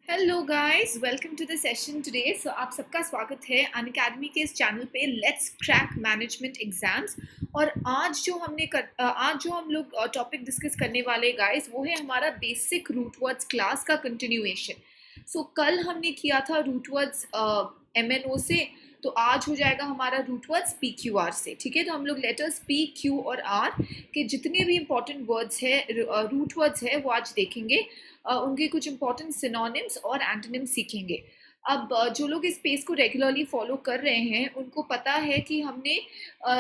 Hello guys, welcome to the session today. So आप सबका स्वागत है अनअकैडमी के इस चैनल पे लेट्स क्रैक मैनेजमेंट एग्जाम्स। और आज जो हम लोग टॉपिक डिस्कस करने वाले गाइस वो है हमारा बेसिक रूट वर्ड्स क्लास का कंटिन्यूएशन। सो कल हमने किया था रूट वर्ड्स MNO से, तो आज हो जाएगा हमारा रूट वर्ड्स PQR से। ठीक है, तो हम लोग लेटर्स P, Q और R के जितने भी इंपॉर्टेंट वर्ड्स है, रूट वर्ड्स है, वो आज देखेंगे। उनके कुछ इंपॉर्टेंट सिनोनिम्स और एंटोनिम्स सीखेंगे। अब जो लोग इस स्पेस को रेगुलरली फॉलो कर रहे हैं उनको पता है कि हमने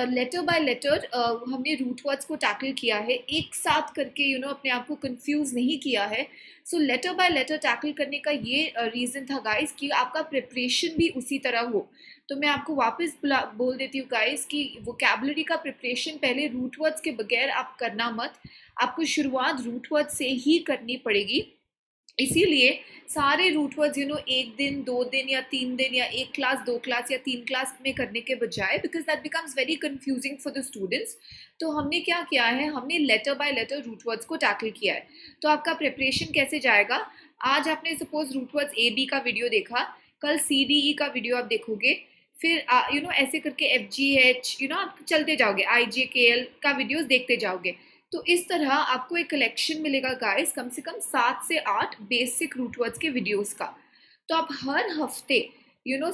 लेटर बाय लेटर हमने रूट वर्ड्स को टैकल किया है, एक साथ करके अपने आप को कंफ्यूज नहीं किया है। सो लेटर बाय लेटर टैकल करने का ये रीज़न था गाइस कि आपका प्रिपरेशन भी उसी तरह हो। तो मैं आपको वापस बोल देती हूँ गाइस कि वोकैबुलरी का प्रिपरेशन पहले रूट वर्ड्स के बगैर आप करना मत, आपको शुरुआत रूट वर्ड से ही करनी पड़ेगी। इसीलिए सारे रूट वर्ड्स एक दिन, 2 दिन या 3 दिन या एक क्लास, 2 क्लास या 3 क्लास में करने के बजाय, because that becomes very confusing for the students. तो हमने क्या किया है, हमने letter by letter root words को टैकल किया है। तो आपका प्रिपरेशन कैसे जाएगा? आज आपने सपोज रूट वर्ड्स AB का वीडियो देखा, कल CDE का वीडियो आप देखोगे, फिर ऐसे करके FGH आप चलते जाओगे, IJKL का वीडियोस देखते जाओगे। तो इस तरह आपको एक कलेक्शन मिलेगा गाइस, कम से कम 7 से 8 बेसिक रूट वर्ड्स के वीडियोस का। तो आप हर हफ्ते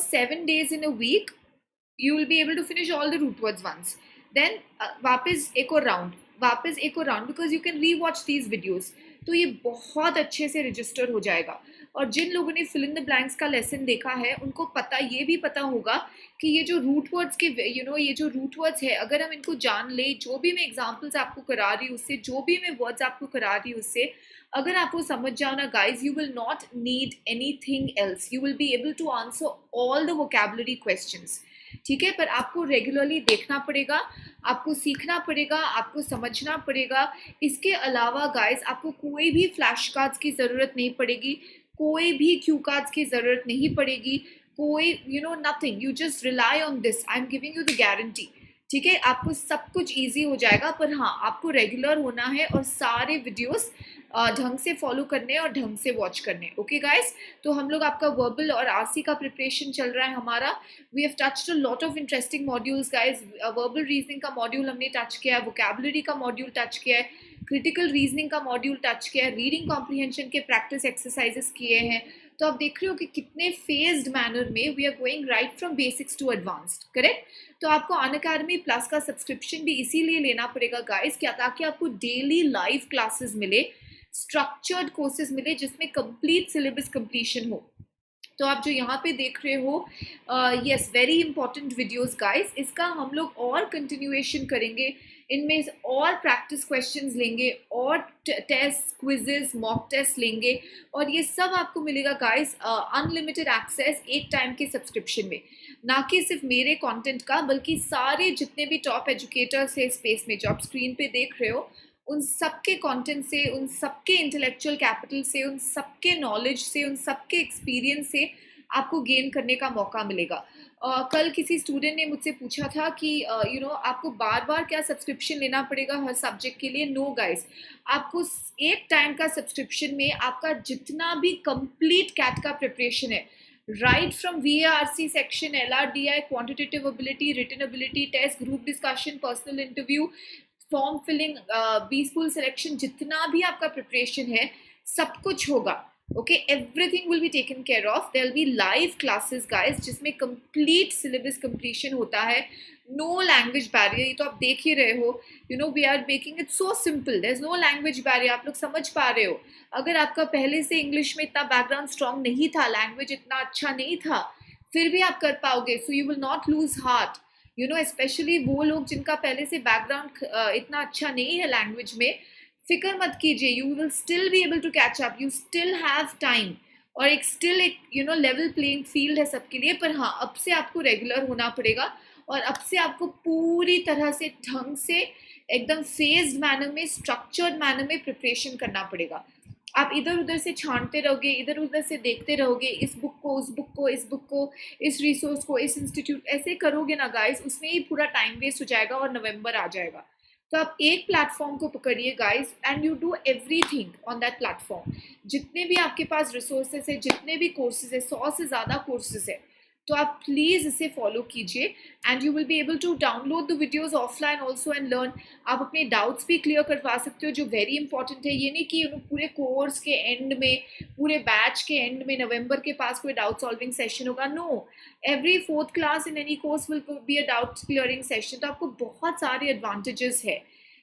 7 days in a week you will be able to finish all the root words once. Then वापस एक और राउंड बिकॉज यू कैन री वॉच दीज वीडियोज। तो ये बहुत अच्छे से रजिस्टर हो जाएगा। और जिन लोगों ने फिल इन द ब्लैंक्स का लेसन देखा है उनको ये भी पता होगा कि ये जो रूट वर्ड्स के ये जो रूट वर्ड्स है, अगर हम इनको जान ले, जो भी मैं एग्जांपल्स आपको करा रही हूँ उससे, जो भी मैं वर्ड्स आपको करा रही हूँ उससे, अगर आप वो समझ जाओ ना guys, you will not need anything else, you will be able to answer all the vocabulary questions. ठीक है, पर आपको रेगुलरली देखना पड़ेगा, आपको सीखना पड़ेगा, आपको समझना पड़ेगा। इसके अलावा गाइस आपको कोई भी फ्लैश कार्ड्स की ज़रूरत नहीं पड़ेगी, कोई भी क्यू कार्ड्स की ज़रूरत नहीं पड़ेगी, कोई nothing, you just rely on this, I am giving you the guarantee. ठीक है, आपको सब कुछ ईजी हो जाएगा, पर हाँ आपको रेगुलर होना है और सारे वीडियोस ढंग से फॉलो करने और ढंग से वॉच करने। ओके गाइस, तो हम लोग आपका वर्बल और आरसी का प्रिपरेशन चल रहा है हमारा। We have touched a lot of interesting modules guys. Verbal reasoning का मॉड्यूल हमने टच किया है, वोकैबुलरी का मॉड्यूल टच किया है, क्रिटिकल रीजनिंग का मॉड्यूल टच किया है, रीडिंग कॉम्प्रिहेंशन के प्रैक्टिस एक्सरसाइजेस किए हैं। तो आप देख रहे हो कि कितने फेज्ड मैनर में we are going right from basics to advanced, correct. तो आपको अनअकैडमी प्लस का सब्सक्रिप्शन भी इसीलिए लेना पड़ेगा गाइस, क्या ताकि आपको डेली लाइव क्लासेस मिले, स्ट्रक्चर्ड कोर्सेज मिले जिसमें कंप्लीट सिलेबस कंप्लीशन हो। तो आप जो यहाँ पे देख रहे हो, yes, very important videos guys. इसका हम लोग और कंटिन्यूएशन करेंगे, इनमें और प्रैक्टिस क्वेश्चंस लेंगे और टेस्ट, क्विजेस, मॉक टेस्ट लेंगे, और ये सब आपको मिलेगा गाइस अनलिमिटेड एक्सेस एक टाइम के सब्सक्रिप्शन में। ना कि सिर्फ मेरे कंटेंट का, बल्कि सारे जितने भी टॉप एजुकेटर्स है स्पेस में जो आप स्क्रीन पे देख रहे हो, उन सबके कंटेंट से, उन सबके इंटेलेक्चुअल कैपिटल से, उन सबके नॉलेज से, उन सबके एक्सपीरियंस से आपको गेन करने का मौका मिलेगा। कल किसी स्टूडेंट ने मुझसे पूछा था कि आपको बार बार क्या सब्सक्रिप्शन लेना पड़ेगा हर सब्जेक्ट के लिए? नो गाइस, आपको एक टाइम का सब्सक्रिप्शन में आपका जितना भी कंप्लीट कैट का प्रिपरेशन है, right from VARC section, LRDI, quantitative ability, written ability test, group discussion, personal interview, form filling, B school selection, जितना भी आपका प्रिपरेशन है सब कुछ होगा। Okay, everything will be taken care of. There will be live classes guys जिसमें complete syllabus completion होता है, नो लैंग्वेज बैरियर। ये तो आप देख ही रहे हो, we are making it so simple, there is no language barrier. आप लोग समझ पा रहे हो, अगर आपका पहले से इंग्लिश में इतना बैकग्राउंड स्ट्रांग नहीं था, लैंग्वेज इतना अच्छा नहीं था, फिर भी आप कर पाओगे। So you will not lose heart, specially वो लोग जिनका पहले से बैकग्राउंड इतना अच्छा नहीं है लैंग्वेज में, फिक्र मत कीजिए, you will still be able to catch up, you still have time. और एक लेवल प्लेइंग फील्ड है सबके लिए। पर हाँ, अब से आपको रेगुलर होना पड़ेगा और अब से आपको पूरी तरह से ढंग से, एकदम फेज्ड मैनर में, स्ट्रक्चर्ड मैनर में प्रिपरेशन करना पड़ेगा। आप इधर उधर से छांटते रहोगे, इधर उधर से देखते रहोगे, इस बुक को, उस बुक को, इस बुक को, इस रिसोर्स को, इस इंस्टीट्यूट, ऐसे करोगे ना गाइस, उसमें ही पूरा टाइम वेस्ट हो जाएगा और नवंबर आ जाएगा। तो आप एक प्लेटफॉर्म को पकड़िए guys and you do everything on that platform. जितने भी आपके पास रिसोर्सेस है, जितने भी कोर्सेज है, 100 से ज़्यादा कोर्सेज है, तो आप प्लीज़ इसे फॉलो कीजिए and you will be able to download the videos offline also and learn. आप अपने डाउट्स भी क्लियर करवा सकते हो, जो वेरी इंपॉर्टेंट है। ये नहीं कि पूरे कोर्स के एंड में, पूरे बैच के एंड में नवंबर के पास कोई डाउट सॉल्विंग सेशन होगा। No, every fourth class in any course will be a doubt clearing session. तो आपको बहुत सारे एडवांटेजेस है,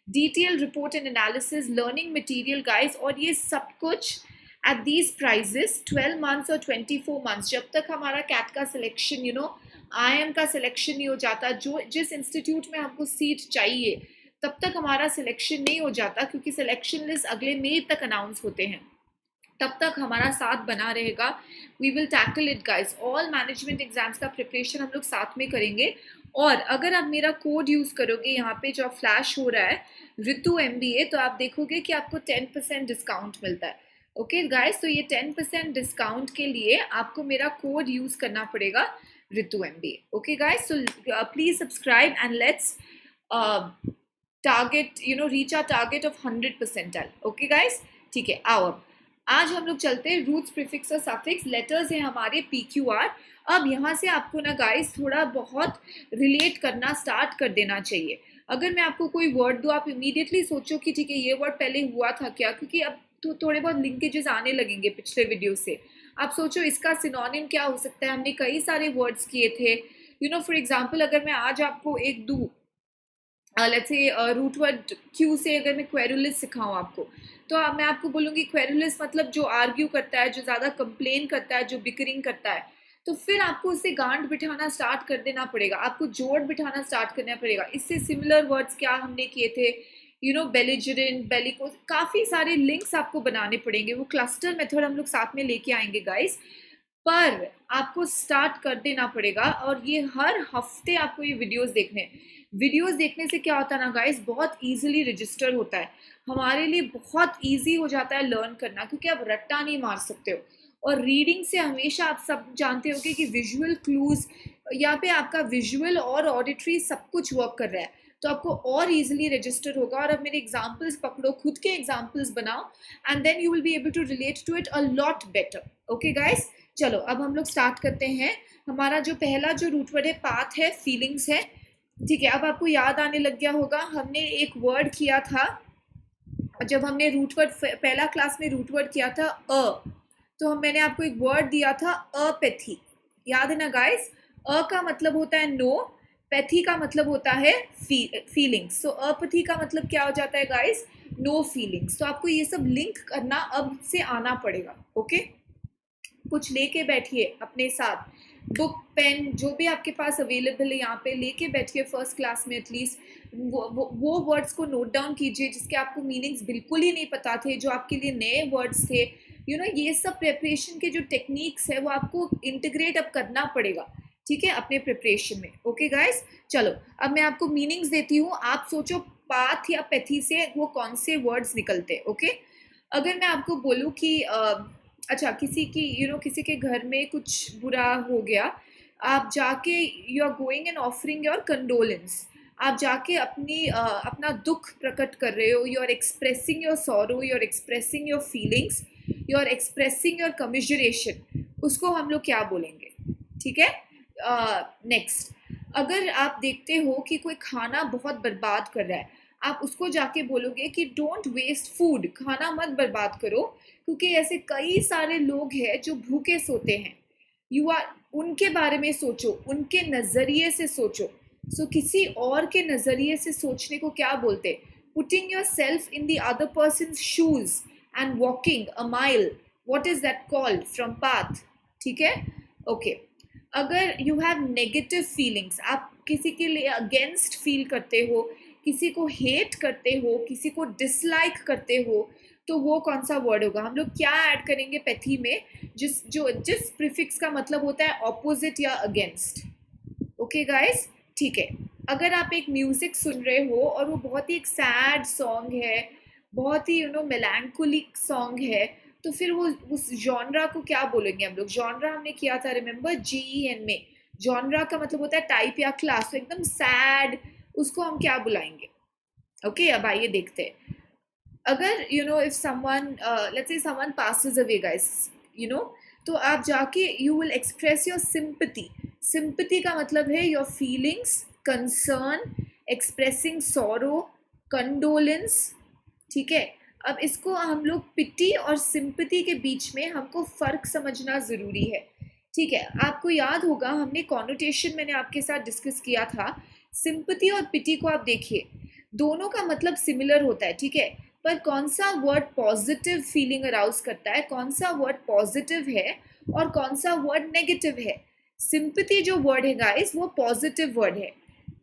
detail report and analysis, learning material guys, और ये सब कुछ at these prices 12 months और 24 months, जब तक हमारा कैट का सिलेक्शन IIM का सिलेक्शन नहीं हो जाता, जो जिस इंस्टीट्यूट में हमको सीट चाहिए, तब तक हमारा सिलेक्शन नहीं हो जाता, क्योंकि सिलेक्शन लिस्ट अगले मई तक अनाउंस होते हैं। तब तक हमारा साथ बना रहेगा। We will tackle it guys. All management exams का प्रिपरेशन हम लोग साथ में करेंगे। और अगर आप मेरा कोड यूज़ करोगे, यहाँ पे जो फ्लैश हो रहा है ऋतु MBA, तो आप देखोगे कि आपको 10% डिस्काउंट मिलता है। ओके गाइस, तो ये 10% डिस्काउंट के लिए आपको मेरा कोड यूज़ करना पड़ेगा, Ritu MBA। Okay guys, so please subscribe and let's target reach our target of 100%। Okay guys, ठीक है। आओ अब आज हम लोग चलते हैं रूट्स, प्रीफिक्स और सफिक्स। लेटर्स है हमारे PQR। अब यहाँ से आपको ना गाइस थोड़ा बहुत रिलेट करना स्टार्ट कर देना चाहिए। अगर मैं आपको कोई वर्ड दूँ, आप इमीडिएटली सोचो कि ठीक है, ये वर्ड पहले हुआ था क्या, क्योंकि अब तो थोड़े बहुत लिंकेजेस आने लगेंगे पिछले वीडियो से। आप सोचो इसका सिनोनिम क्या हो सकता है। हमने कई सारे वर्ड्स किए थे। फॉर एग्जाम्पल, अगर मैं आज आपको एक दूँ, let's say root word Q से अगर मैं क्वेरुलस सिखाऊं आपको, तो मैं आपको बोलूँगी क्वेरुलस मतलब जो आर्ग्यू करता है, जो ज़्यादा कंप्लेन करता है, जो बिकरिंग करता है। तो फिर आपको उससे गांठ बिठाना स्टार्ट कर देना पड़ेगा, आपको जोड़ बिठाना स्टार्ट करना पड़ेगा। इससे सिमिलर वर्ड्स क्या हमने किए थे, बेलिजरेंट, बेलिकोस, काफ़ी सारे लिंक्स आपको बनाने पड़ेंगे। वो क्लस्टर मेथड हम लोग साथ में लेके आएंगे गाइस, पर आपको स्टार्ट कर देना पड़ेगा। और ये हर हफ्ते आपको ये वीडियोस देखने से क्या होता है ना गाइस, बहुत इजीली रजिस्टर होता है। हमारे लिए बहुत इजी हो जाता है लर्न करना, क्योंकि आप रट्टा नहीं मार सकते हो। और रीडिंग से हमेशा आप सब जानते होगे कि विजुअल क्लूज, यहाँ पे आपका विजुअल और ऑडिटरी सब कुछ वर्क कर रहा है, तो आपको और इजीली रजिस्टर होगा। और अब मेरे एग्जाम्पल्स पकड़ो, खुद के एग्जाम्पल्स बनाओ, and then you will be able to relate to it a lot better. Okay guys, चलो अब हम लोग स्टार्ट करते हैं। हमारा जो पहला जो रूट वर्ड है, पाथ है, फीलिंग्स है। ठीक है, अब आपको याद आने लग गया होगा, हमने एक वर्ड किया था जब हमने रूट वर्ड पहला क्लास में रूट वर्ड किया था तो मैंने आपको एक वर्ड दिया था अपैथी। याद है ना गाइस? का मतलब होता है नो, पैथी का मतलब होता है फीलिंग्स। सो अपैथी का मतलब क्या हो जाता है गाइस? No feelings. तो आपको ये सब लिंक करना अब से आना पड़ेगा। ओके, कुछ लेके बैठिए अपने साथ, बुक पेन जो भी आपके पास अवेलेबल है यहाँ पे लेके बैठिए फर्स्ट क्लास में। एटलीस्ट वो वर्ड्स को नोट डाउन कीजिए जिसके आपको मीनिंग्स बिल्कुल ही नहीं पता थे, जो आपके लिए नए वर्ड्स थे। ये सब प्रिपरेशन के जो टेक्निक्स है वो आपको इंटीग्रेट अब करना पड़ेगा, ठीक है, अपने प्रिपरेशन में। ओके गाइस, चलो अब मैं आपको मीनिंग्स देती हूँ, आप सोचो पाथ या पैथी से वो कौन से वर्ड्स निकलते हैं। ओके, अगर मैं आपको बोलूँ कि अच्छा, किसी की किसी के घर में कुछ बुरा हो गया, आप जाके you are going and offering your condolence. आप जाके अपना दुख प्रकट कर रहे हो, you are expressing your sorrow, you are expressing your feelings, you are expressing your commiseration. उसको हम लोग क्या बोलेंगे? ठीक है, नेक्स्ट, अगर आप देखते हो कि कोई खाना बहुत बर्बाद कर रहा है, आप उसको जाके बोलोगे कि डोंट वेस्ट फूड, खाना मत बर्बाद करो, क्योंकि ऐसे कई सारे लोग हैं जो भूखे सोते हैं। उनके बारे में सोचो, उनके नज़रिए से सोचो। सो किसी और के नज़रिए से सोचने को क्या बोलते? Putting your self in the other person shoes and walking a mile, what is that called? From path. ठीक है, ओके। अगर यू हैव नेगेटिव फीलिंग्स, आप किसी के लिए अगेंस्ट फील करते हो, किसी को हेट करते हो, किसी को डिसलाइक करते हो, तो वो कौन सा वर्ड होगा? हम लोग क्या ऐड करेंगे पैथी में? जिस प्रीफिक्स का मतलब होता है ऑपोजिट या अगेंस्ट। ओके गाइस, ठीक है। अगर आप एक म्यूजिक सुन रहे हो और वो बहुत ही एक सैड सॉन्ग है, बहुत ही मेलैंकोलिक सॉन्ग है, तो फिर वो उस जॉनरा को क्या बोलेंगे हम लोग? जॉनरा हमने किया था, रिमेंबर, GEN में। जॉनरा का मतलब होता है टाइप या क्लास। तो एकदम सैड, उसको हम क्या बुलाएंगे? ओके, अब आइए देखते हैं। अगर if someone let's say someone passes away guys, you know तो आप जाके you will express your sympathy. Sympathy का मतलब है your feelings, concern, expressing sorrow, condolence. ठीक है, अब इसको हम लोग पिटी और सिंपैथी के बीच में हमको फर्क समझना जरूरी है। ठीक है, आपको याद होगा हमने कॉनोटेशन मैंने आपके साथ डिस्कस किया था। सिंपैथी और पिटी को आप देखिए, दोनों का मतलब सिमिलर होता है, ठीक है, पर कौन सा वर्ड पॉजिटिव फीलिंग अराउज करता है, कौन सा वर्ड पॉजिटिव है और कौन सा वर्ड नेगेटिव है। सिंपैथी जो वर्ड है गाइस वो पॉजिटिव वर्ड है।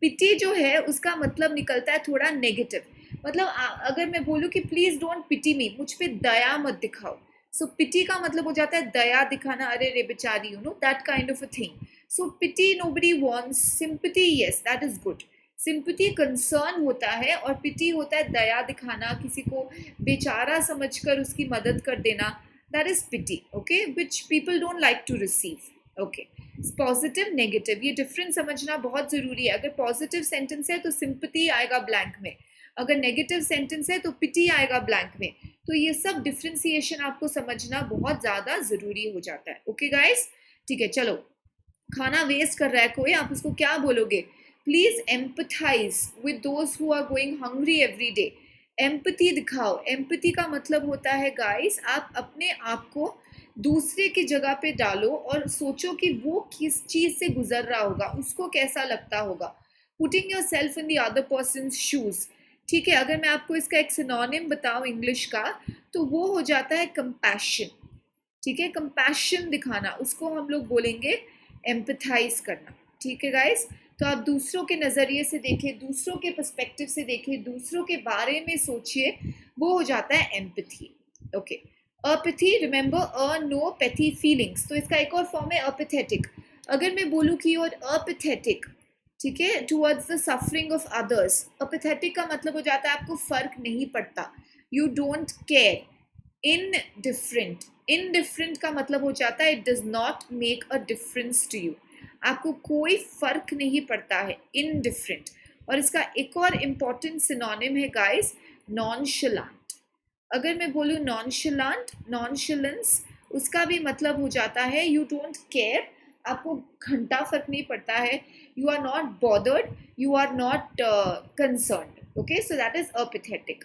पिटी जो है उसका मतलब निकलता है थोड़ा नेगेटिव। मतलब अगर मैं बोलूँ कि प्लीज डोंट पिटी मी, मुझ पे दया मत दिखाओ, सो पिटी का मतलब हो जाता है दया दिखाना, अरे रे बेचारी, that kind of a thing. So pity nobody wants, sympathy yes that is good. Sympathy concern होता है और पिटी होता है दया दिखाना, किसी को बेचारा समझकर उसकी मदद कर देना, that is pity. Okay, which people don't like to receive. Okay, positive negative ये डिफरेंस समझना बहुत जरूरी है। अगर पॉजिटिव सेंटेंस है तो सिंपैथी आएगा ब्लैंक में, अगर नेगेटिव सेंटेंस है तो पिटी आएगा ब्लैंक में। तो ये सब डिफ्रेंसिएशन आपको समझना बहुत ज्यादा जरूरी हो जाता है। ओके गाइस, ठीक है, चलो। खाना वेस्ट कर रहा है कोई, आप उसको क्या बोलोगे? Please empathize with those who are going hungry every day. Empathy दिखाओ। एम्पथी का मतलब होता है गाइस, आप अपने आप को दूसरे की जगह पे डालो और सोचो कि वो किस चीज से गुजर रहा होगा, उसको कैसा लगता होगा। Putting your self in the other person shoes. ठीक है, अगर मैं आपको इसका एक सिनोनिम बताऊं इंग्लिश का, तो वो हो जाता है कंपैशन। ठीक है, कंपैशन दिखाना, उसको हम लोग बोलेंगे एम्पथाइज करना। ठीक है गाइस, तो आप दूसरों के नज़रिए से देखिए, दूसरों के पर्सपेक्टिव से देखिए, दूसरों के बारे में सोचिए, वो हो जाता है empathy. Okay, apathy, remember a no pathy feelings, तो इसका एक और फॉर्म है अपैथेटिक। अगर मैं बोलूँ कि और अपैथेटिक, ठीक है, towards the suffering of others, apathetic का मतलब हो जाता है आपको फर्क नहीं पड़ता, you don't care. Indifferent, indifferent का मतलब हो जाता है it does not make a difference to you, आपको कोई फर्क नहीं पड़ता है, इनडिफरेंट। और इसका एक और इम्पॉर्टेंट सिनोनिम है गाइस, नॉनशलांट। अगर मैं बोलूँ नॉनशलांट, नॉनशलेंस, उसका भी मतलब हो जाता है यू डोंट केयर, आपको घंटा फर्क नहीं पड़ता है, you are not bothered, you are not concerned. Okay, so that is apathetic.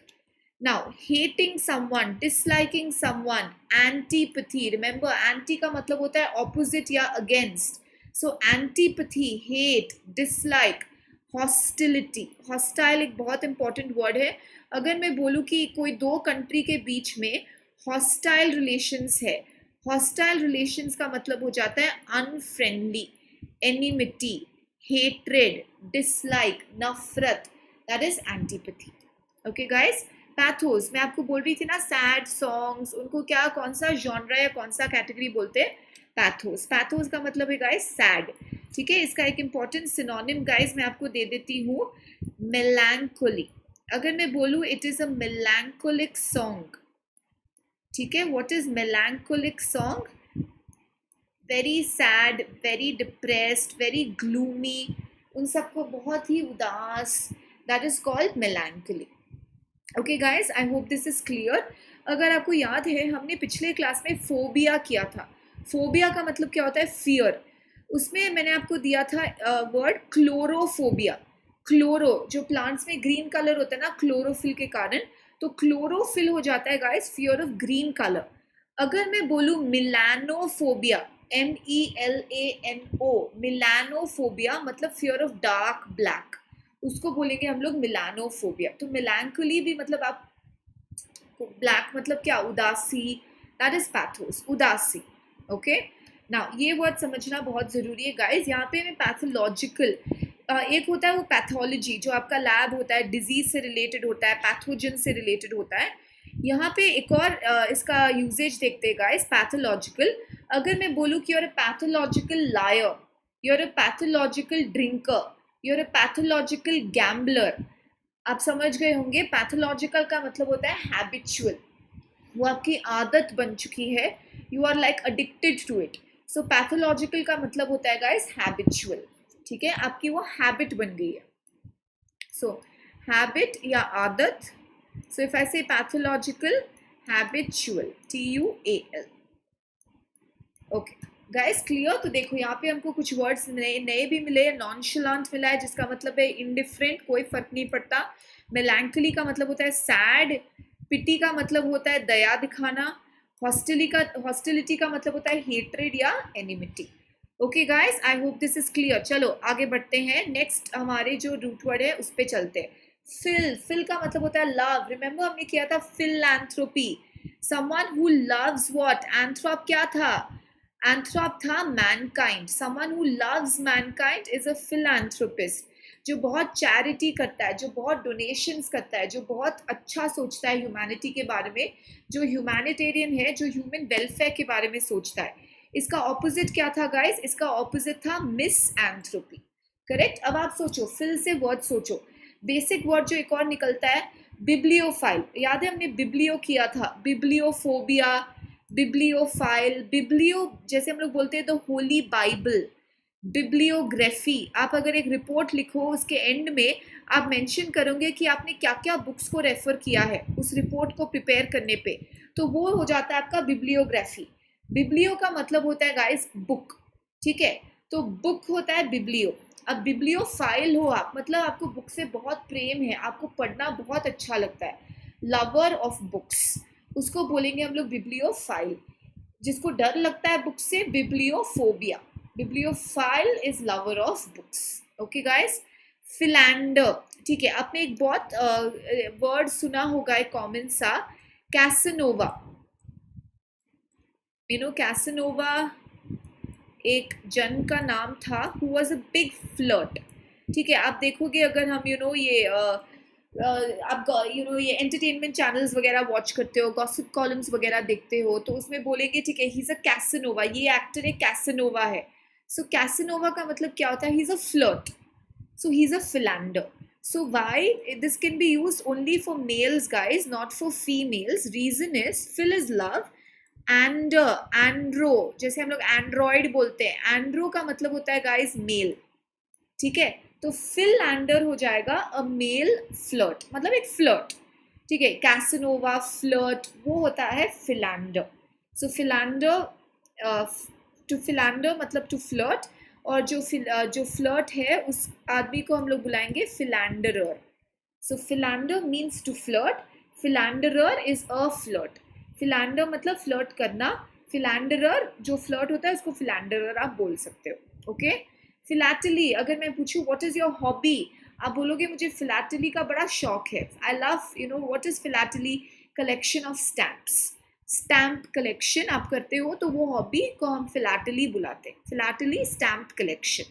Now, hating someone, disliking someone, antipathy. Remember, anti का मतलब होता है opposite या against. So, antipathy, hate, dislike, hostility. Hostile एक बहुत important word है। अगर मैं बोलूँ कि कोई दो country के बीच में hostile relations है, hostile relations का मतलब हो जाता है unfriendly, enmity, hatred, dislike, नफरत. That is antipathy. Okay, guys. Pathos, मैं आपको बोल रही थी ना, सैड सॉन्ग्स, उनको क्या, कौन सा जॉनरा या कौन सा कैटेगरी बोलते हैं? पैथोस। पैथोस का मतलब है गाइस सैड। ठीक है, इसका एक इंपॉर्टेंट सिनोनिम गाइस मैं आपको दे देती हूँ, मेलैंकोली। अगर मैं बोलूँ it is a melancholic song, ठीक है, what is melancholic song? Very sad, very depressed, very gloomy, उन सबको बहुत ही उदास, that is called melancholy. Okay guys, I hope this is clear. अगर आपको याद है हमने पिछले क्लास में फोबिया किया था। फोबिया का मतलब क्या होता है? फियर। उसमें मैंने आपको दिया था वर्ड क्लोरोफोबिया। क्लोरो जो प्लांट्स में ग्रीन कलर होता है ना क्लोरोफिल के कारण, तो क्लोरोफिल हो जाता है guys fear of green colour. अगर मैं बोलूँ मिलानोफोबिया, MELANO, मिलानोफोबिया मतलब फियर ऑफ डार्क ब्लैक, उसको बोलेंगे हम लोग मिलानोफोबिया। तो मिलांकोली भी मतलब आप, ब्लैक मतलब क्या? उदासी, दैट इज पैथोस, उदासी। ओके, नाउ ये वर्ड समझना बहुत जरूरी है गाइज। यहाँ पे मैं पैथोलॉजिकल, एक होता है वो पैथोलॉजी जो आपका लैब होता है, डिजीज से रिलेटेड होता है, पैथोजन से रिलेटेड होता है। यहाँ पे एक और इसका यूजेज देखते हैं गाइज, पैथोलॉजिकल। अगर मैं बोलूँ कि you're a pathological liar, you're a pathological drinker, you're a pathological gambler, आप समझ गए होंगे। पैथोलॉजिकल का मतलब होता है हैबिचुअल, वो आपकी आदत बन चुकी है, you are like addicted to it. So pathological का मतलब होता है गाइस हैबिचुअल। ठीक है, आपकी वो हैबिट बन गई है। सो हैबिट या आदत. सो इफ आई से pathological, habitual, TUAL. Okay guys, clear. तो देखो यहाँ पे हमको कुछ वर्ड्स नए नए भी मिले. नॉनशलांट मिला है जिसका मतलब है इनडिफरेंट, कोई फर्क नहीं पड़ता. मेलैंकली का मतलब होता है सैड. पिटी का मतलब होता है दया दिखाना. हॉस्टिलिटी का मतलब होता है हेट्रेड या enmity. Okay guys, I hope this is clear. चलो आगे बढ़ते हैं. नेक्स्ट हमारे जो रूट वर्ड है उस पे चलते हैं. फिल का मतलब होता है लव. रिमेंबर हमने किया था philanthropy. Someone who loves what. एंथ्रोप क्या था? एंथ्रोप था Mankind. Someone who loves Mankind is a philanthropist. जो बहुत चैरिटी करता है, जो बहुत डोनेशंस करता है, जो बहुत अच्छा सोचता है ह्यूमैनिटी के बारे में, जो ह्यूमैनिटेरियन है, जो ह्यूमन वेलफेयर के बारे में सोचता है. इसका ऑपोजिट क्या था गाइस? इसका ऑपोजिट था मिस एंथ्रोपी. करेक्ट. अब आप सोचो, फिल से वर्ड सोचो. बेसिक वर्ड जो एक और निकलता है बिब्लियोफाइल. याद है हमने बिब्लियो किया था. Bibliophobia, bibliophile. बिब्लियो जैसे हम लोग बोलते हैं द होली बाइबल. बिब्लियोग्राफी. आप अगर एक रिपोर्ट लिखो, उसके एंड में आप मेंशन करोगे कि आपने क्या क्या बुक्स को रेफर किया है उस रिपोर्ट को प्रिपेयर करने पे, तो वो हो जाता है आपका बिब्लियोग्राफी. बिब्लियो का मतलब होता है गाइस बुक. ठीक है, तो बुक होता है बिब्लियो. अब बिब्लियोफाइल हो आप, मतलब आपको बुक से बहुत प्रेम है, आपको पढ़ना बहुत अच्छा लगता है, लवर ऑफ बुक्स, उसको बोलेंगे हम लोग बिब्लियोफाइल. जिसको डर लगता है बुक से, bibliophobia. Bibliophile is lover of books. Okay guys. Philander. ठीक है, आपने एक बहुत वर्ड सुना होगा एक कॉमन सा, कैसनोवा. कैसनोवा एक जन का नाम था who was a big flirt. ठीक है, आप देखोगे अगर हम ये आप ये एंटरटेनमेंट चैनल्स वगैरह वॉच करते हो, गॉसिप कॉलम्स वगैरह देखते हो, तो उसमें बोलेंगे ठीक है ही इज अ कैसनोवा, ये एक्टर एक कैसनोवा है. सो कैसनोवा का मतलब क्या होता है? ही is a flirt. So he's a philander. So why this can be used only for males, guys, not for females. Reason is Phil is love and andro, जैसे हम लोग एंड्रॉयड बोलते हैं, एंड्रो का मतलब होता है गाइस मेल. ठीक है, तो फिलैंडर हो जाएगा अ मेल फ्लर्ट, मतलब एक फ्लर्ट. ठीक है, कैसनोवा फ्लर्ट वो होता है philander. So philander, to philander मतलब टू फ्लर्ट. और जो फ्लर्ट है उस आदमी को हम लोग बुलाएंगे philanderer. So philander means to flirt. Philanderer is a flirt. Philander मतलब फ्लर्ट करना. फिलैंडरर जो फ्लर्ट होता है उसको फिलैंडरर आप बोल सकते हो. ओके. फिलैटली. अगर मैं पूछूं व्हाट इज योर हॉबी, आप बोलोगे मुझे फिलैटली का बड़ा शौक है. I love what is philately? Collection of stamps. Stamp collection आप करते हो तो वो हॉबी को हम फिलैटली बुलाते हैं. Philately stamp collection.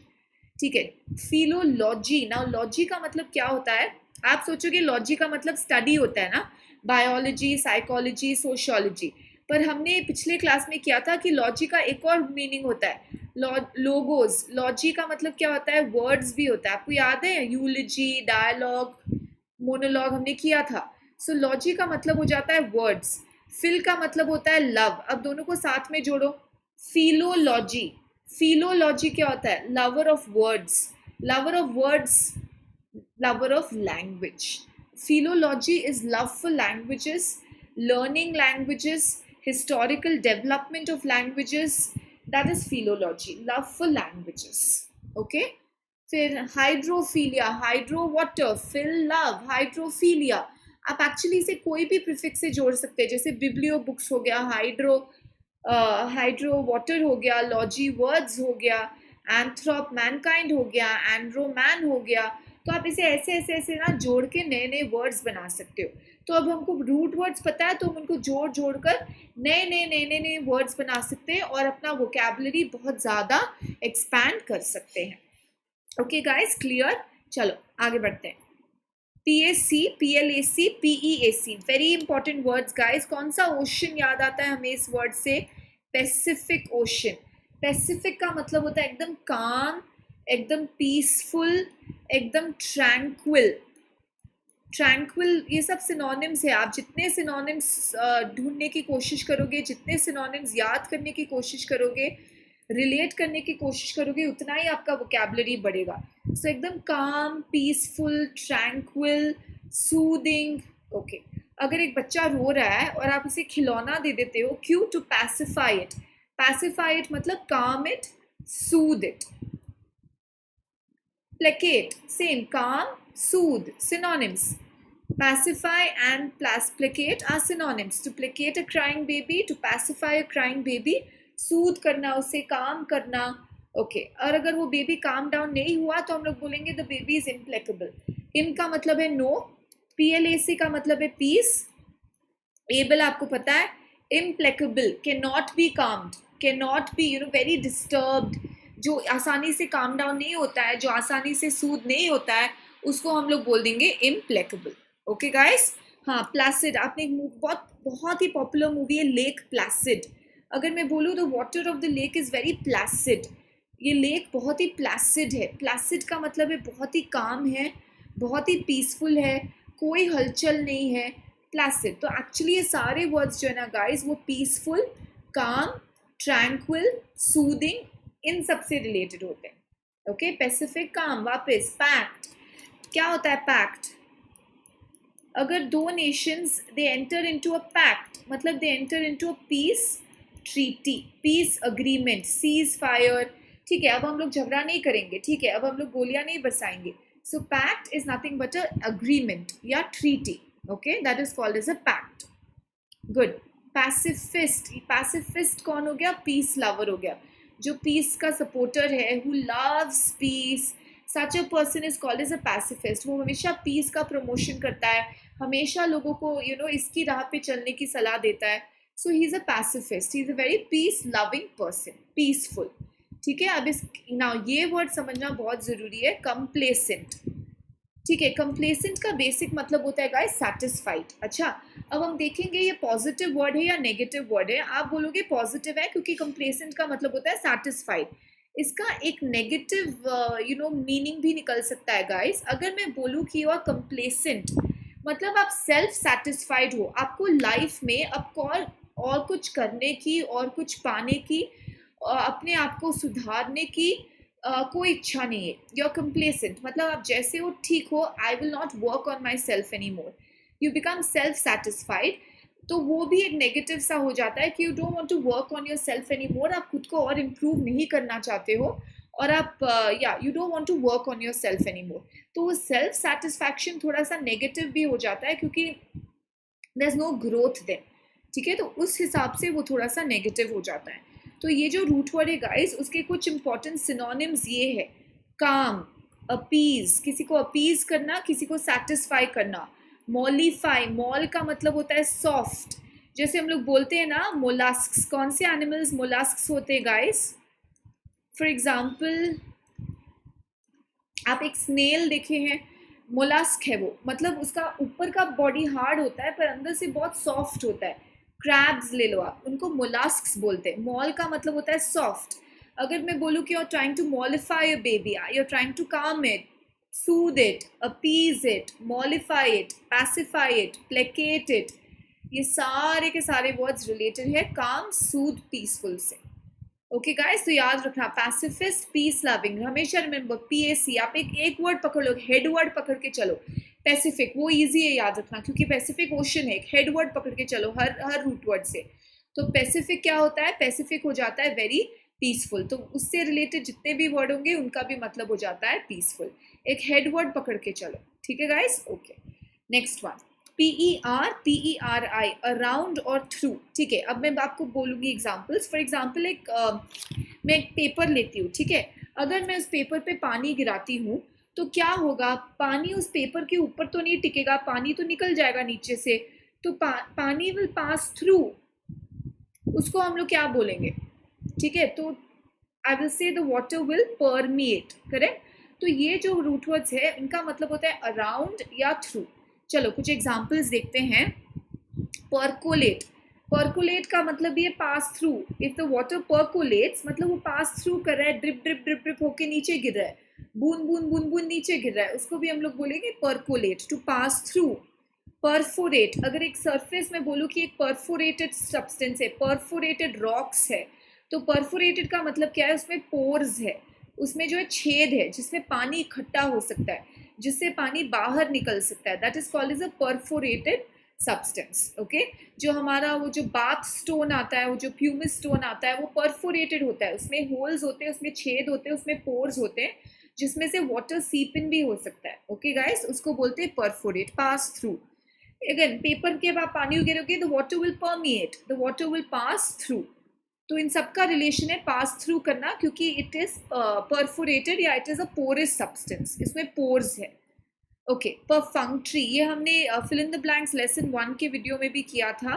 ठीक है. फिलोलॉजी. नाउ लॉजी का मतलब क्या होता है? आप सोचोगे लॉजी का मतलब स्टडी होता है ना, बायोलॉजी, साइकोलॉजी, सोशियोलॉजी. पर हमने पिछले क्लास में किया था कि लॉजी का एक और मीनिंग होता है, लोगोज. लॉजी का मतलब क्या होता है? वर्ड्स भी होता है. आपको याद है यूलॉजी, डायलॉग, मोनोलॉग हमने किया था. सो लॉजी का मतलब हो जाता है वर्ड्स. फिल का मतलब होता है लव. अब दोनों को साथ में जोड़ो, फिलोलॉजी. फिलोलॉजी क्या होता है? Lover of words. Lover of words, lover of language. Philology is love for languages, learning languages, historical development of languages. That is philology, love for languages. Okay. फिर hydrophilia. Hydro water, phil love, hydrophilia. आप actually इसे कोई भी prefix से जोड़ सकते हैं, जैसे बिब्लियो बुक्स हो गया, हाइड्रो वाटर हो गया, लॉजी वर्ड्स हो गया, एंथ्रोप मैनकाइंड हो गया, एंड्रो मैन हो गया. तो आप इसे ऐसे ऐसे ऐसे ना जोड़ के नए नए वर्ड्स बना सकते हो. तो अब हमको रूट वर्ड्स पता है तो हम उनको जोड़ जोड़ कर नए नए नए नए नए वर्ड्स बना सकते हैं और अपना वोकैबुलरी बहुत ज़्यादा एक्सपैंड कर सकते हैं. Okay guys, clear. चलो आगे बढ़ते हैं. PAC, PLAC, PEAC, very important words guys. कौन सा ओशन याद आता है हमें इस वर्ड से? Pacific ocean. पैसिफिक का मतलब होता है एकदम काम, एकदम पीसफुल, एकदम ट्रैंक्विल. ट्रैंक्विल ये सब सिनोनिम्स है. आप जितने सिनोनिम्स ढूंढने की कोशिश करोगे, जितने सिनोनिम्स याद करने की कोशिश करोगे, रिलेट करने की कोशिश करोगे उतना ही आपका वोकैबुलरी बढ़ेगा. सो एकदम काम, पीसफुल, ट्रैंक्विल, सूदिंग. ओके, अगर एक बच्चा रो रहा है और आप उसे खिलौना दे देते हो, क्यों? To pacify it. Pacify it मतलब calm it, soothe it. Placate, same, calm, soothe, synonyms. Pacify and placate are synonyms. To placate a crying baby, to pacify a crying baby, soothe करना, उसे calm करना. Okay, और अगर वो baby calm down नहीं हुआ तो हम लोग बोलेंगे the baby is implacable. Im का मतलब है no, PLAC का मतलब है peace. Able आपको पता है, implacable, cannot be calmed, cannot be very disturbed, जो आसानी से काम डाउन नहीं होता है, जो आसानी से सूद नहीं होता है, उसको हम लोग बोल देंगे इम्प्लेकेबल. Okay guys. हाँ, प्लासिड, आपने बहुत बहुत ही पॉपुलर मूवी है लेक प्लासिड. अगर मैं बोलूँ तो water of the lake is very placid. ये लेक बहुत ही प्लासिड है. प्लासिड का मतलब है बहुत ही काम है, बहुत ही पीसफुल है, कोई हलचल नहीं है. प्लासिड. तो एक्चुअली ये सारे वर्ड्स जो है ना गाइस, वो पीसफुल, काम, ट्रैंक्विल, सूदिंग, इन सबसे रिलेटेड होते हैं. ओके, पैसिफिक, काम. वापस पैक्ट. क्या होता है पैक्ट? अगर दो nations they enter into a pact, मतलब they enter into a peace treaty, peace agreement, cease fire. ठीक है, अब हम लोग झगड़ा नहीं करेंगे. ठीक है, अब हम लोग गोलियां नहीं बरसाएंगे. So pact is nothing but a agreement या treaty. Okay, that is called as a pact. Good. Pacifist. Pacifist कौन हो गया? पीस लवर हो गया, जो पीस का सपोर्टर है, who loves peace. such a person is called as a pacifist. वो हमेशा पीस का प्रमोशन करता है, हमेशा लोगों को इसकी राह पे चलने की सलाह देता है. So he is a pacifist, he is a very peace loving person, peaceful. ठीक है, अब इस नाउ ये वर्ड समझना बहुत जरूरी है. कंप्लेसेंट. ठीक है, कंप्लेसेंट का बेसिक मतलब होता है गाइस सैटिस्फाइड. अच्छा, अब हम देखेंगे ये पॉजिटिव वर्ड है या नेगेटिव वर्ड है. आप बोलोगे पॉजिटिव है क्योंकि कंप्लेसेंट का मतलब होता है सैटिस्फाइड. इसका एक नेगेटिव मीनिंग भी निकल सकता है गाइस. अगर मैं बोलूँ कि यू आर कंप्लेसेंट, मतलब आप सेल्फ सैटिस्फाइड हो, आपको लाइफ में आपको और कुछ करने की, और कुछ पाने की, अपने आप को सुधारने की कोई इच्छा नहीं है. यू आर कंप्लेसेंट मतलब आप जैसे हो ठीक हो. I will not work on my self any more. You become self satisfied. तो वो भी एक नेगेटिव सा हो जाता है कि you don't want to work on yourself any more. आप खुद को और इम्प्रूव नहीं करना चाहते हो, और आप you don't want to work on yourself any more. तो वो सेल्फ सेटिस्फैक्शन थोड़ा सा नेगेटिव भी हो जाता है क्योंकि there is no growth there. ठीक है, तो उस हिसाब से वो थोड़ा सा नेगेटिव हो जाता है. तो ये जो रूट वर्ड है गाइस, उसके कुछ इंपॉर्टेंट सिनोनिम्स ये है. काम, अपीज, किसी को अपीज करना, किसी को सेटिस्फाई करना. मॉलिफाई, मॉल का मतलब होता है सॉफ्ट. जैसे हम लोग बोलते हैं ना मोलास्क्स. कौन से एनिमल्स मोलास्क्स होते हैं गाइस? फॉर एग्जाम्पल आप एक स्नेल देखे हैं, मोलास्क है वो. मतलब उसका ऊपर का बॉडी हार्ड होता है पर अंदर से बहुत सॉफ्ट होता है. क्रैब्स ले लो आप, उनको मोलास्क्स बोलते हैं. मॉल का मतलब होता है सॉफ्ट. अगर मैं बोलूँ कि you are trying to mollify a baby, you are trying to calm it, soothe it, appease it, mollify it, pacify it, placate it. ये सारे के सारे वर्ड्स रिलेटेड है काम, सूद, पीसफुल से. ओके गाइस, तो याद रखना पैसिफिस्ट, पीस लविंग. हमेशा रिमेंबर PAC. आप एक वर्ड पकड़ लो, हेड वर्ड पकड़ के चलो. पैसिफिक वो इजी है याद रखना क्योंकि पैसिफिक ओशन है. हेड वर्ड पकड़ के चलो हर रूट वर्ड से. तो पैसिफिक क्या होता है? पैसिफिक हो जाता है वेरी पीसफुल. तो उससे रिलेटेड जितने भी वर्ड होंगे उनका भी मतलब हो जाता है पीसफुल. एक हेड वर्ड पकड़ के चलो. ठीक है guys. Okay, next one. PERI, around और थ्रू. ठीक है, अब मैं आपको बोलूँगी एग्जाम्पल्स. फॉर एग्जाम्पल मैं एक पेपर लेती हूँ. ठीक है, अगर मैं उस पेपर पे पानी गिराती हूँ तो क्या होगा? पानी उस पेपर के ऊपर तो नहीं टिकेगा, पानी तो निकल जाएगा नीचे से. तो पानी विल पास थ्रू. उसको हम लोग क्या बोलेंगे? ठीक है, तो I will say the water will permeate. Correct. तो ये जो रूट वर्ड्स है इनका मतलब होता है अराउंड या थ्रू. चलो कुछ एग्जांपल्स देखते हैं. परकोलेट. परकोलेट का मतलब ये pass through. If the water percolates मतलब वो पास थ्रू कर रहा है, ड्रिप ड्रिप ड्रिप ड्रिप होके नीचे गिर रहा है, बूंद बूंद बूंद बूंद नीचे गिर रहा है, उसको भी हम लोग बोलेंगे percolate, to pass through. Perforate, अगर एक सरफेस में बोलूँ कि एक परफोरेटेड सब्सटेंस है, परफोरेटेड रॉक्स है, तो परफोरेटेड का मतलब क्या है, उसमें पोर्स है, उसमें जो है छेद है जिसमें पानी इकट्ठा हो सकता है, जिससे पानी बाहर निकल सकता है, that is called as a perforated substance. Okay, जो हमारा वो जो बाथ स्टोन आता है, वो जो प्यूमिस स्टोन आता है, वो परफोरेटेड होता है, उसमें होल्स होते हैं, उसमें छेद होते हैं, उसमें पोर्स होते हैं, जिसमें से वाटर सीप इन भी हो सकता है। ओके गाइस, उसको बोलते हैं perforate, pass through. Again paper के बाद पानी गिरोगे, the water will permeate, the water will pass through. तो इन सबका रिलेशन है पास थ्रू करना, क्योंकि इट इज परफोरेटेड या it is a porous substance, इसमें पोर्स है। ओके, परफंक्ट्री, ये हमने fill in the blanks lesson 1 के वीडियो में भी किया था।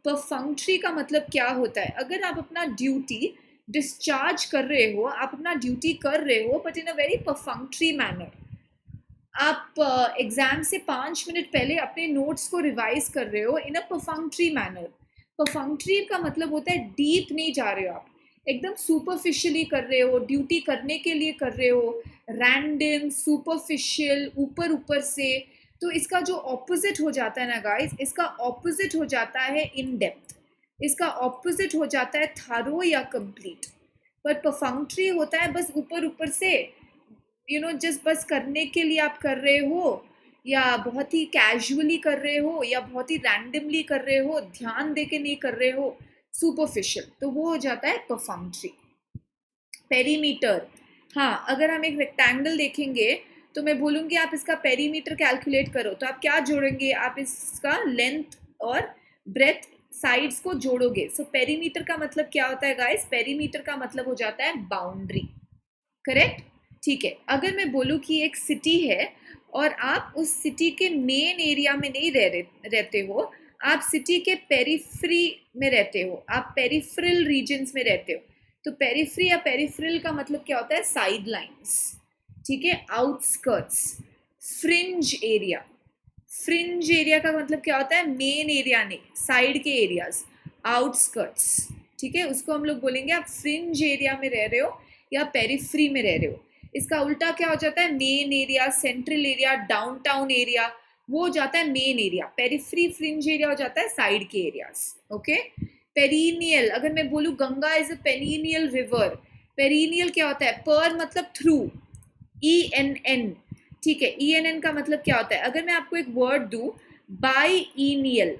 परफंक्ट्री का मतलब क्या होता है, अगर आप अपना ड्यूटी डिस्चार्ज कर रहे हो, आप अपना ड्यूटी कर रहे हो but in a very perfunctory manner, आप एग्जाम से 5 मिनट पहले अपने नोट्स को रिवाइज कर रहे हो इन अ परफंक्ट्री मैनर। परफंक्ट्री का मतलब होता है डीप नहीं जा रहे हो आप, एकदम सुपरफिशियली कर रहे हो, ड्यूटी करने के लिए कर रहे हो, रैंडम, सुपरफिशियल, ऊपर ऊपर से। तो इसका जो ऑपोजिट हो जाता है ना गाइस, इसका ऑपोजिट हो जाता है इन डेप्थ, इसका ऑपोजिट हो जाता है थारो या कंप्लीट। पर परफंक्ट्री होता है बस ऊपर ऊपर से, जस्ट बस करने के लिए आप कर रहे हो, या बहुत ही कैजुअली कर रहे हो, या बहुत ही रैंडमली कर रहे हो, ध्यान दे के नहीं कर रहे हो, सुपरफिशियल, तो वो हो जाता है परफंक्ट्री। पेरीमीटर, हाँ, अगर हम एक रेक्टेंगल देखेंगे तो मैं बोलूँगी आप इसका पेरीमीटर कैलकुलेट करो, तो आप क्या जोड़ेंगे, आप इसका लेंथ और ब्रेथ साइड्स को जोड़ोगे। सो पेरीमीटर का मतलब क्या होता है गाइस, पेरीमीटर का मतलब हो जाता है बाउंड्री। करेक्ट, ठीक है। अगर मैं बोलूँ कि एक सिटी है और आप उस सिटी के मेन एरिया में नहीं रहते हो, आप सिटी के पेरिफ्री में रहते हो, आप पेरिफेरल रीजन्स में रहते हो। तो पेरिफ्री या पेरिफेरल का मतलब क्या होता है, साइड लाइन्स, ठीक है, outskirts, fringe area. Fringe area का मतलब क्या होता है, मेन एरिया नहीं, साइड के एरियाज, आउटस्कर्ट्स, ठीक है, उसको हम लोग बोलेंगे आप फ्रिंज एरिया में रह रहे हो या पेरिफ्री में रह रहे हो। इसका उल्टा क्या हो जाता है, main area, central area, downtown area, वो हो जाता है main area. Periphery, fringe area हो जाता है साइड के एरियाज। ओके, पेरिनियल, अगर मैं बोलूँ Ganga is a perennial river, perennial क्या होता है, पर मतलब थ्रू, ENN, ठीक है, ENN का मतलब क्या होता है, अगर मैं आपको एक वर्ड दूं, biennial,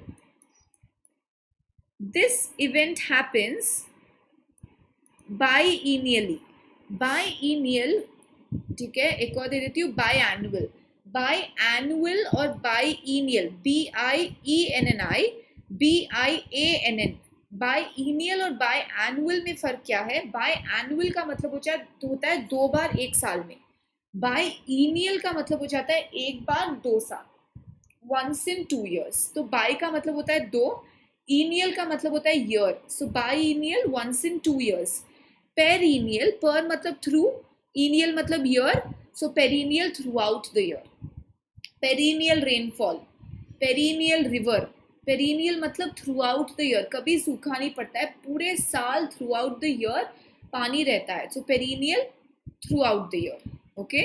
this event happens biennially, biennial, ठीक है, एक और दे देती हूँ, बाई एनुअल, बाई एनुअल और बाइनियल, BIENNI, BIANN, बाइनियल और बाई एनुअल में फर्क क्या है, बाई एनुअल का मतलब होता है 2 बार 1 साल में, बाइनियल का मतलब हो जाता है 1 बार 2 साल, once in 2 years। तो बाई का मतलब होता है 2, इनियल का मतलब होता है year, so biennial once in 2 years। Perennial, per मतलब थ्रू, इनियल मतलब year, so perennial through out the year. Perennial rainfall, perennial river, perennial मतलब थ्रू आउट द ईयर, कभी सूखा नहीं पड़ता है, पूरे साल थ्रू आउट द ईयर पानी रहता है, so perennial through out the year. Okay,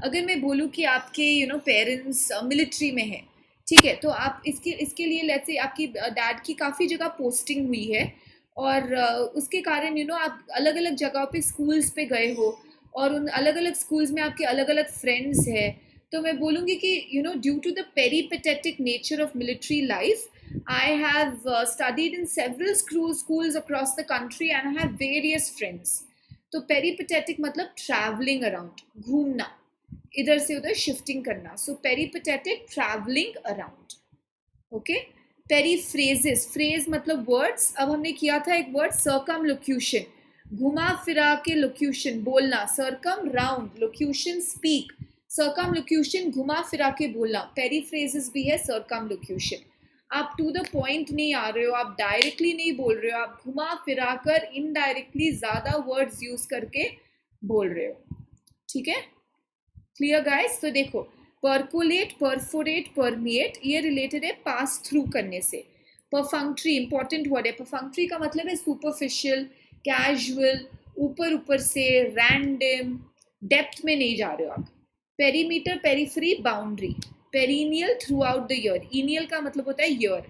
अगर मैं बोलूँ कि आपके पेरेंट्स मिलिट्री में है, ठीक है, तो आप इसके लिए लेट्स से आपकी डैड की काफ़ी जगह पोस्टिंग हुई है, और उसके कारण आप अलग अलग जगहों पे स्कूल्स पे गए हो, और उन अलग अलग स्कूल्स में आपके अलग अलग फ्रेंड्स हैं। तो मैं बोलूँगी कि due to the peripatetic nature of military life, I have studied in several schools across the country and I have various friends. तो पेरीपेटेटिक मतलब ट्रैवलिंग अराउंड, घूमना, इधर से उधर शिफ्टिंग करना, सो पेरीपेटेटिक ट्रैवलिंग अराउंड। ओके, पेरीफ्रेजेस, फ्रेज मतलब वर्ड्स। अब हमने किया था एक वर्ड सर्कमलोक्यूशन, घुमा फिरा के लोक्यूशन बोलना, सर्कम राउंड, लोक्यूशन स्पीक, सर्कमलोक्यूशन घुमा फिरा के बोलना, पेरीफ्रेजेस भी है सर्कमलोक्यूशन। आप टू द पॉइंट नहीं आ रहे हो, आप डायरेक्टली नहीं बोल रहे हो, आप घुमा फिरा कर इनडायरेक्टली ज़्यादा वर्ड्स यूज करके बोल रहे हो, ठीक है, क्लियर गाइस। तो देखो, परकोलेट, परफोरेट, परमिएट, ये रिलेटेड है पास थ्रू करने से। परफंक्ट्री इंपॉर्टेंट वर्ड है, परफंक्ट्री का मतलब है सुपरफिशियल, कैजुअल, ऊपर ऊपर से, रैंडम, डेप्थ में नहीं जा रहे हो आप। Perimeter, periphery, boundary, perennial through out the year, ennial का मतलब होता है year,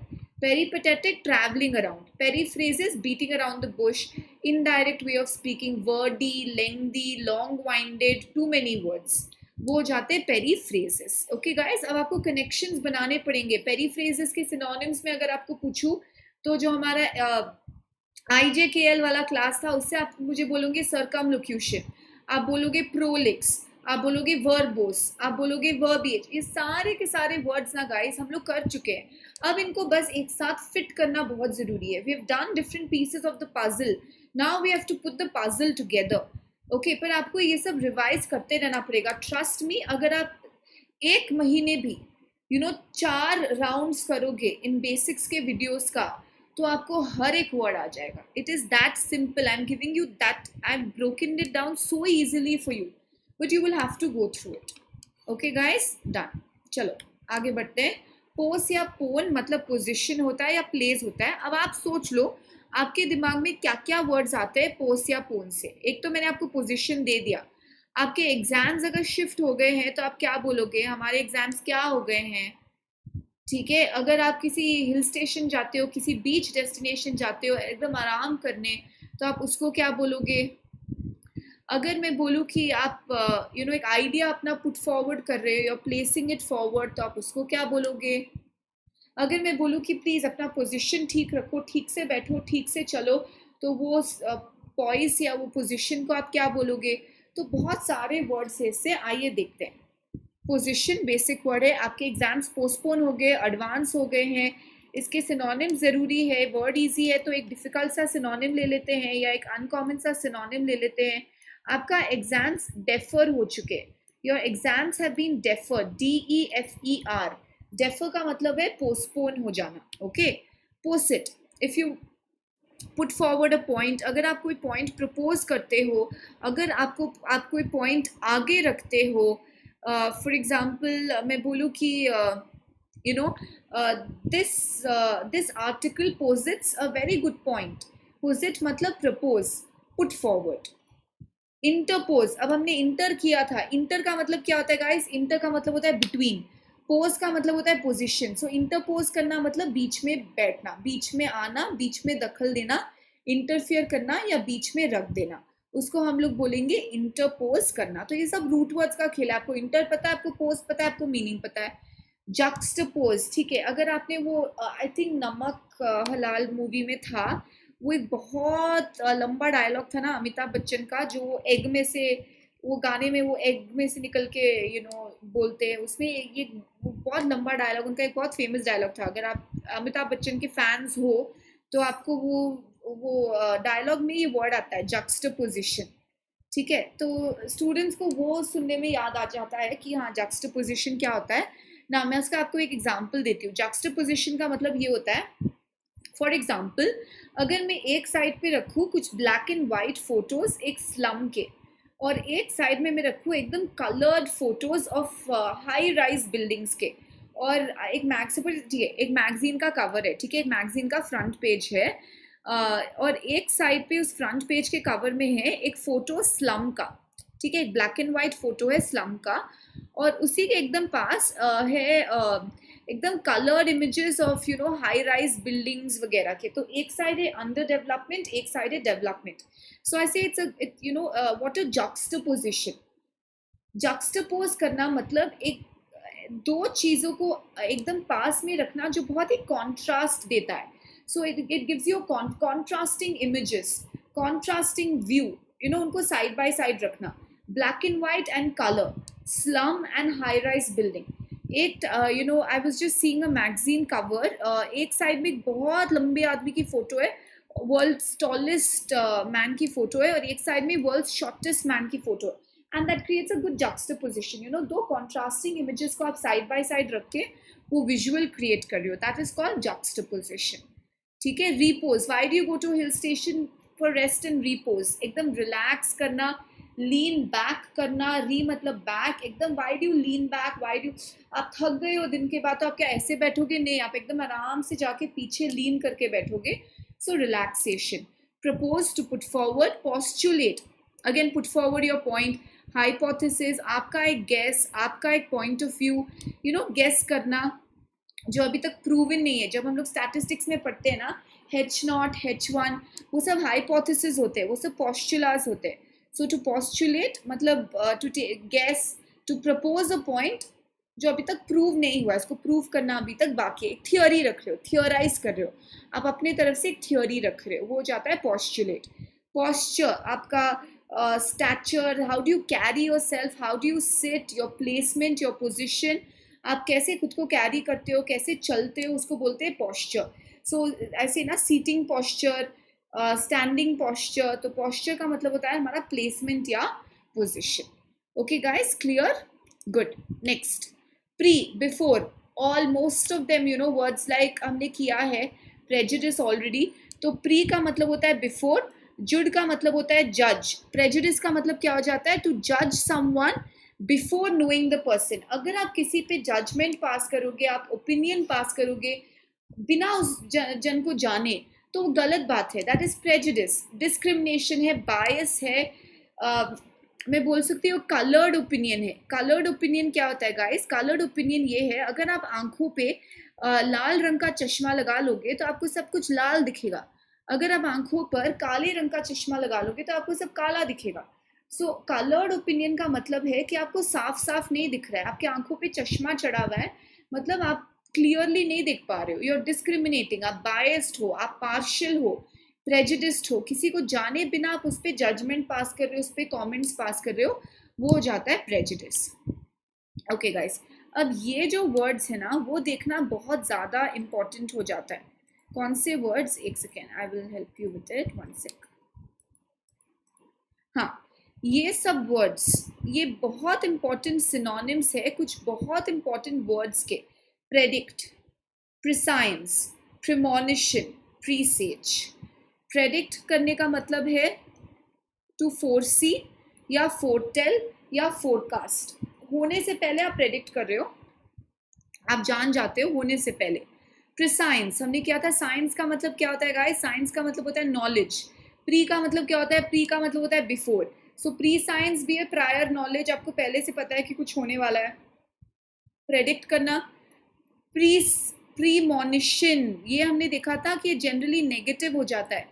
peripatetic travelling around, periphrases beating around the bush, indirect way of speaking, wordy, lengthy, long winded, too many words, वो हो जाते हैं पेरीफ्रेजेस। ओके गाइस, अब आपको कनेक्शंस बनाने पड़ेंगे। पेरीफ्रेजेस के सिनोनिम्स में अगर आपको पूछूं तो जो हमारा IJKL वाला क्लास था उससे आप मुझे बोलोगे सर्कमलोक्यूशन, आप बोलोगे प्रोलिक्स, आप बोलोगे वर्बोस, आप बोलोगे वर्बिएज, ये सारे के सारे वर्ड्स ना गाइस हम लोग कर चुके हैं। अब इनको बस एक साथ फिट करना बहुत जरूरी है। We have done different pieces of the puzzle, now we have to put the puzzle together. Okay, पर आपको ये सब रिवाइज करते रहना पड़ेगा। ट्रस्ट मी, अगर आप एक महीने भी 4 राउंड्स करोगे इन बेसिक्स के वीडियोस का, तो आपको हर एक वर्ड आ जाएगा। It is that simple. I am giving you that, I am broken it down so easily for you, but you will have to go through it. Okay guys, done. चलो आगे बढ़ते हैं। पोस या पोन मतलब पोजिशन होता है या प्लेस होता है। अब आप सोच लो आपके दिमाग में क्या क्या वर्ड्स आते हैं पोस या पोन से। एक तो मैंने आपको पोजिशन दे दिया। आपके एग्जाम्स अगर शिफ्ट हो गए हैं तो आप क्या बोलोगे, हमारे एग्जाम्स क्या हो गए हैं। ठीक है, अगर आप किसी हिल स्टेशन जाते हो, किसी बीच डेस्टिनेशन जाते हो एकदम आराम करने, तो आप उसको क्या बोलोगे। अगर मैं बोलूँ कि आप एक आइडिया अपना पुट फॉरवर्ड कर रहे हो, या प्लेसिंग इट फॉरवर्ड, तो आप उसको क्या बोलोगे। अगर मैं बोलूँ कि प्लीज़ अपना पोजीशन ठीक रखो, ठीक से बैठो, ठीक से चलो, तो वो पॉइस या वो पोजीशन को आप क्या बोलोगे। तो बहुत सारे वर्ड्स है इससे, आइए देखते हैं। पोजीशन बेसिक वर्ड है। आपके एग्जाम्स पोस्टपोन हो गए, एडवांस हो गए हैं, इसके सिनोनिम ज़रूरी है। वर्ड इजी है तो एक डिफ़िकल्ट सा सिनोनिम ले लेते हैं या एक अनकॉमन सा सिनोनिम ले लेते हैं। आपका एग्जाम्स डेफर हो चुके, your exams have been deferred, DEFER। Defer का मतलब है पोस्टपोन हो जाना। Okay, posit, if you put forward a point, अगर आप कोई पॉइंट प्रपोज करते हो, अगर आप कोई पॉइंट आगे रखते हो, फॉर एग्जाम्पल मैं बोलूँ कि this article posits a very good point. Posit मतलब प्रपोज, पुट फॉरवर्ड। इंटरपोज, अब हमने इंटर किया था। इंटर का मतलब क्या होता है गाइस, इंटर का मतलब होता है बिटवीन, पोज का मतलब होता है पोजीशन। सो इंटरपोज करना मतलब बीच में बैठना, बीच में आना, बीच में दखल देना, इंटरफियर करना या बीच में रख देना, उसको हम लोग बोलेंगे इंटरपोज करना। तो ये सब रूट वर्ड्स का खेल है। आपको इंटर पता है, आपको पोज पता है, आपको मीनिंग पता है। जक्सटपोज, ठीक है, अगर आपने वो आई थिंक नमक हलाल मूवी में था, वो एक बहुत लंबा डायलॉग था ना अमिताभ बच्चन का, जो एग में से, वो गाने में वो एग में से निकल के बोलते हैं, उसमें ये बहुत लंबा डायलॉग, उनका एक बहुत फेमस डायलॉग था। अगर आप अमिताभ बच्चन के फैंस हो तो आपको वो डायलॉग में ये वर्ड आता है जक्सटपोजिशन। ठीक है, तो स्टूडेंट्स को वो सुनने में याद आ जाता है कि हाँ जक्सटपोजिशन क्या होता है ना। मैं उसका आपको एक एग्जांपल देती हूँ। जक्सटपोजिशन का मतलब ये होता है, फॉर एग्जाम्पल अगर मैं एक साइड पे रखूँ कुछ ब्लैक एंड वाइट फोटोज एक स्लम के, और एक साइड में मैं रखूँ एकदम coloured photos of high rise buildings के, और एक मैगजीन का कवर है, ठीक है, एक मैगजीन का फ्रंट पेज है, और एक साइड पे उस फ्रंट पेज के कवर में है एक फोटो स्लम का, ठीक है, एक ब्लैक एंड वाइट फोटो है स्लम का, और उसी के एकदम पास है एकदम coloured images of high rise buildings वगैरह के। तो एक साइड है अंडर डेवलपमेंट, एक साइड है डेवलपमेंट। सो आई से इट्स व्हाट अ जक्सटपोजिशन। जक्सटपोज करना मतलब एक दो चीज़ों को एकदम पास में रखना जो बहुत ही कॉन्ट्रास्ट देता है। So it gives you contrasting images, contrasting view, उनको साइड बाय साइड रखना, black and white and colour, slum and high rise building. एक I was just seeing a magazine cover, एक साइड में एक बहुत लंबे आदमी की फोटो है, वर्ल्ड्स टॉलेस्ट मैन की फोटो है, और एक साइड में वर्ल्ड्स शॉर्टेस्ट मैन की फोटो है, and that creates a good juxtaposition. दो कॉन्ट्रास्टिंग इमेजेस को आप साइड बाय साइड रख के वो विजुअल क्रिएट कर रहे हो, दैट इज कॉल्ड जक्सटपोजिशन। ठीक है, repose, why do you go to hill station for rest and repose, एकदम रिलैक्स करना, लीन बैक करना, री मतलब बैक, एकदम why do lean back, why do, आप थक गए हो दिन के बाद तो आप क्या ऐसे बैठोगे, नहीं, आप एकदम आराम से जाके पीछे लीन करके बैठोगे। So relaxation. Propose, to put forward. Postulate, again put forward your point. Hypothesis, आपका एक गेस, आपका एक पॉइंट ऑफ व्यू, गेस करना जो अभी तक प्रूवन नहीं है। जब हम लोग स्टैटिस्टिक्स में पढ़ते हैं ना H0, H1, वो सब हाइपोथेसिस होते हैं, वो सब पोस्टुलास होते हैं. सो टू पोस्टुलेट मतलब to guess, to propose a point जो अभी तक प्रूव नहीं हुआ, इसको प्रूव करना अभी तक बाकी है. एक थियोरी रख रहे हो, थियोराइज कर रहे हो, आप अपने तरफ से एक थियोरी रख रहे हो, वो हो जाता है पोस्टुलेट. पोस्चर आपका stature, how do you carry your self, how do you sit, your placement, your position, आप कैसे खुद को कैरी करते हो, कैसे चलते हो, उसको बोलते हैं पोस्चर. सो ऐसे ना सीटिंग पोस्चर, स्टैंडिंग पोस्चर. तो पोस्चर का मतलब होता है हमारा प्लेसमेंट या position. Okay guys, clear? Good. Next, pre, before. All most of them you know words like हमने किया है प्रेजुडिस ऑलरेडी. तो प्री का मतलब होता है बिफोर, जुड का मतलब होता है जज. प्रेजुडिस का मतलब क्या हो जाता है? टू जज someone before knowing the person. अगर आप किसी पे जजमेंट पास करोगे, आप ओपिनियन पास करोगे बिना उस जन को जाने, तो वो गलत बात है. That is prejudice. डिस्क्रिमिनेशन है, बायस है, मैं बोल सकती हूँ कलर्ड ओपिनियन है. कलर्ड ओपिनियन क्या होता है गाइस? कलर्ड ओपिनियन ये है, अगर आप आंखों पे लाल रंग का चश्मा लगा लोगे तो आपको सब कुछ लाल दिखेगा. अगर आप आंखों पर काले रंग का चश्मा लगा लोगे तो आपको सब काला दिखेगा. सो कलर्ड ओपिनियन का मतलब है कि आपको साफ साफ नहीं दिख रहा है, आपके आंखों पे चश्मा चढ़ा हुआ है, मतलब आप क्लियरली नहीं देख पा रहे हो. यू आर डिस्क्रिमिनेटिंग, आप बायस्ड हो, आप पार्शियल हो, प्रेजुडिस्ड हो, किसी को जाने बिना आप उस पर जजमेंट पास कर रहे हो, उस पर कॉमेंट्स पास कर रहे हो, वो हो जाता है प्रेजुडिस. ओके गाइस, अब ये जो वर्ड्स है ना वो देखना बहुत ज़्यादा इंपॉर्टेंट हो जाता है. कौन से वर्ड्स? एक second, I will help you with it, one sec. हाँ, ये सब वर्ड्स ये बहुत इंपॉर्टेंट सिनोनिम्स है कुछ बहुत इंपॉर्टेंट वर्ड्स के. प्रेडिक्ट, प्रिसाइंस, प्रिमोनिशन, प्रीसेज. प्रेडिक्ट करने का मतलब है टू फोरसी या फोरटेल या फोरकास्ट. होने से पहले आप प्रेडिक्ट कर रहे हो, आप जान जाते हो होने से पहले. प्रिसाइंस हमने किया था. साइंस का मतलब क्या होता है गाइस? साइंस का मतलब होता है नॉलेज. प्री का मतलब क्या होता है? प्री का मतलब होता है बिफोर. सो प्री साइंस भी है प्रायर नॉलेज, आपको पहले से पता है कि कुछ होने वाला है. प्रेडिक्ट करना. प्री प्रीमोनिशन, ये हमने देखा था कि जनरली नेगेटिव हो जाता है.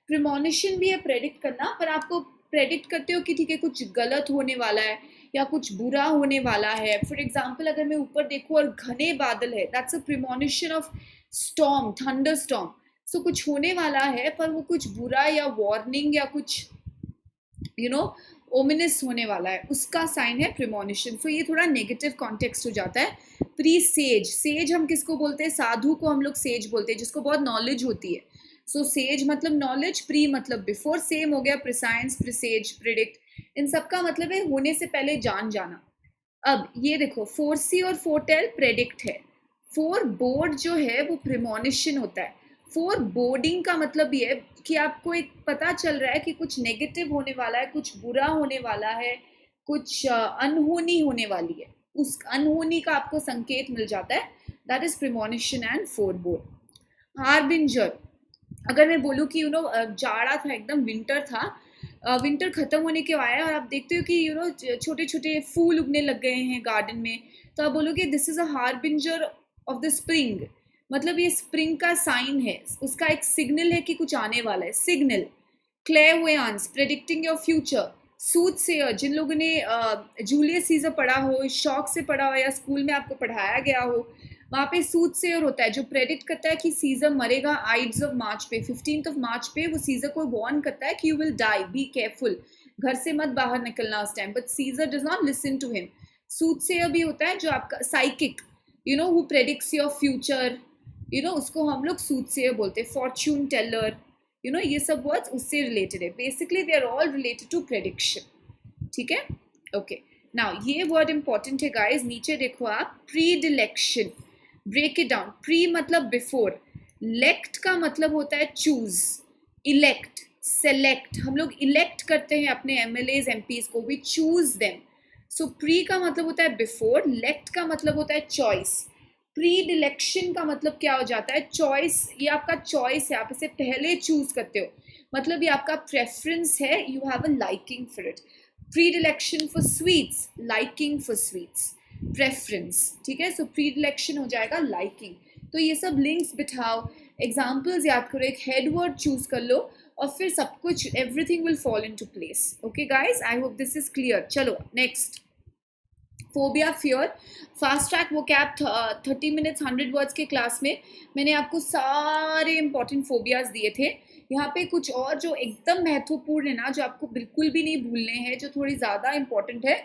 प्रीमोनिशन भी है प्रेडिक्ट करना, पर आपको प्रेडिक्ट करते हो कि ठीक है कुछ गलत होने वाला है या कुछ बुरा होने वाला है. फॉर एग्जाम्पल अगर मैं ऊपर देखूँ और घने बादल है, that's a premonition of storm, thunder storm. So कुछ होने वाला है पर वो कुछ बुरा या वार्निंग या कुछ यू नो ओमिनस होने वाला है, उसका साइन है प्रीमोनिशन. सो ये थोड़ा नेगेटिव कॉन्टेक्स्ट हो जाता है. प्री सेज, सेज हम किसको बोलते हैं? साधु को हम लोग सेज बोलते हैं, जिसको बहुत नॉलेज होती है. सो सेज मतलब नॉलेज, प्री मतलब बिफोर, सेम हो गया प्रिसाइंस, प्रिसेज, प्रिडिक्ट. इन सब का मतलब है होने से पहले जान जाना. अब ये देखो, फोरसी और फोरटेल प्रेडिक्ट है. फोर बोर्ड जो है वो प्रीमोनिशन होता है. फोर बोर्डिंग का मतलब ये है कि आपको एक पता चल रहा है कि कुछ नेगेटिव होने वाला है, कुछ बुरा होने वाला है, कुछ अनहोनी होने वाली है. उस अनहोनी का आपको संकेत मिल जाता है. That is premonition and four board. Harbinger, अगर मैं बोलूँ कि जाड़ा था, एकदम विंटर था, विंटर खत्म होने के आया और आप देखते हो कि छोटे छोटे फूल उगने लग गए हैं गार्डन में, तो आप बोलोगे this is a harbinger of the spring. मतलब ये स्प्रिंग का साइन है, उसका एक सिग्नल है कि कुछ आने वाला है. Signal. Clairvoyance, predicting your future. Soothsayer, जिन लोगों ने जूलियस सीजर पढ़ा हो, शौक से पढ़ा हो या स्कूल में आपको पढ़ाया गया हो, वहाँ पे सूथसेयर होता है जो प्रेडिक्ट करता है कि सीजर मरेगा आइड्स ऑफ मार्च पे, 15th मार्च पे वो सीजर को वार्न करता है कि you will die, be careful, घर से मत बाहर निकलना उस time. But Caesar does not listen to him. Soothsayer भी होता है जो आपका psychic, who predicts your future, उसको हम लोग सूथसेयर बोलते हैं. फॉर्च्यून टेलर, ये सब वर्ड्स उससे रिलेटेड है. Basically they are all related to prediction. ठीक है, ओके. नाउ ये वर्ड इंपॉर्टेंट है गाइज, नीचे देखो आप. Predilection, break it down. Pre मतलब बिफोर, लेक्ट का मतलब होता है चूज, इलेक्ट, सेलेक्ट. हम लोग इलेक्ट करते हैं अपने MLAs MPs को, we choose them. So pre का मतलब होता है बिफोर, लेक्ट का मतलब होता है चॉइस. प्रीडिलेक्शन का मतलब क्या हो जाता है? चॉइस. ये आपका चॉइस है, आप इसे पहले चूज करते हो, मतलब ये आपका प्रेफरेंस है, you have a liking for it. Predilection for sweets, liking for sweets, preference. ठीक है, सो प्रीडिलेक्शन हो जाएगा लाइकिंग. तो ये सब लिंक्स बिठाओ. एग्जाम्पल्स याद करो, एक हेड वर्ड चूज कर लो और फिर सब कुछ everything will fall in to place. Okay guys, I hope this is clear. चलो next, phobia, fear. Fast track वो कैप 30 मिनट्स 100 वर्ड्स के क्लास में मैंने आपको सारे इंपॉर्टेंट फोबियाज दिए थे. यहाँ पे कुछ और जो एकदम महत्वपूर्ण है ना, जो आपको बिल्कुल भी नहीं भूलने हैं, जो थोड़ी ज़्यादा इंपॉर्टेंट है,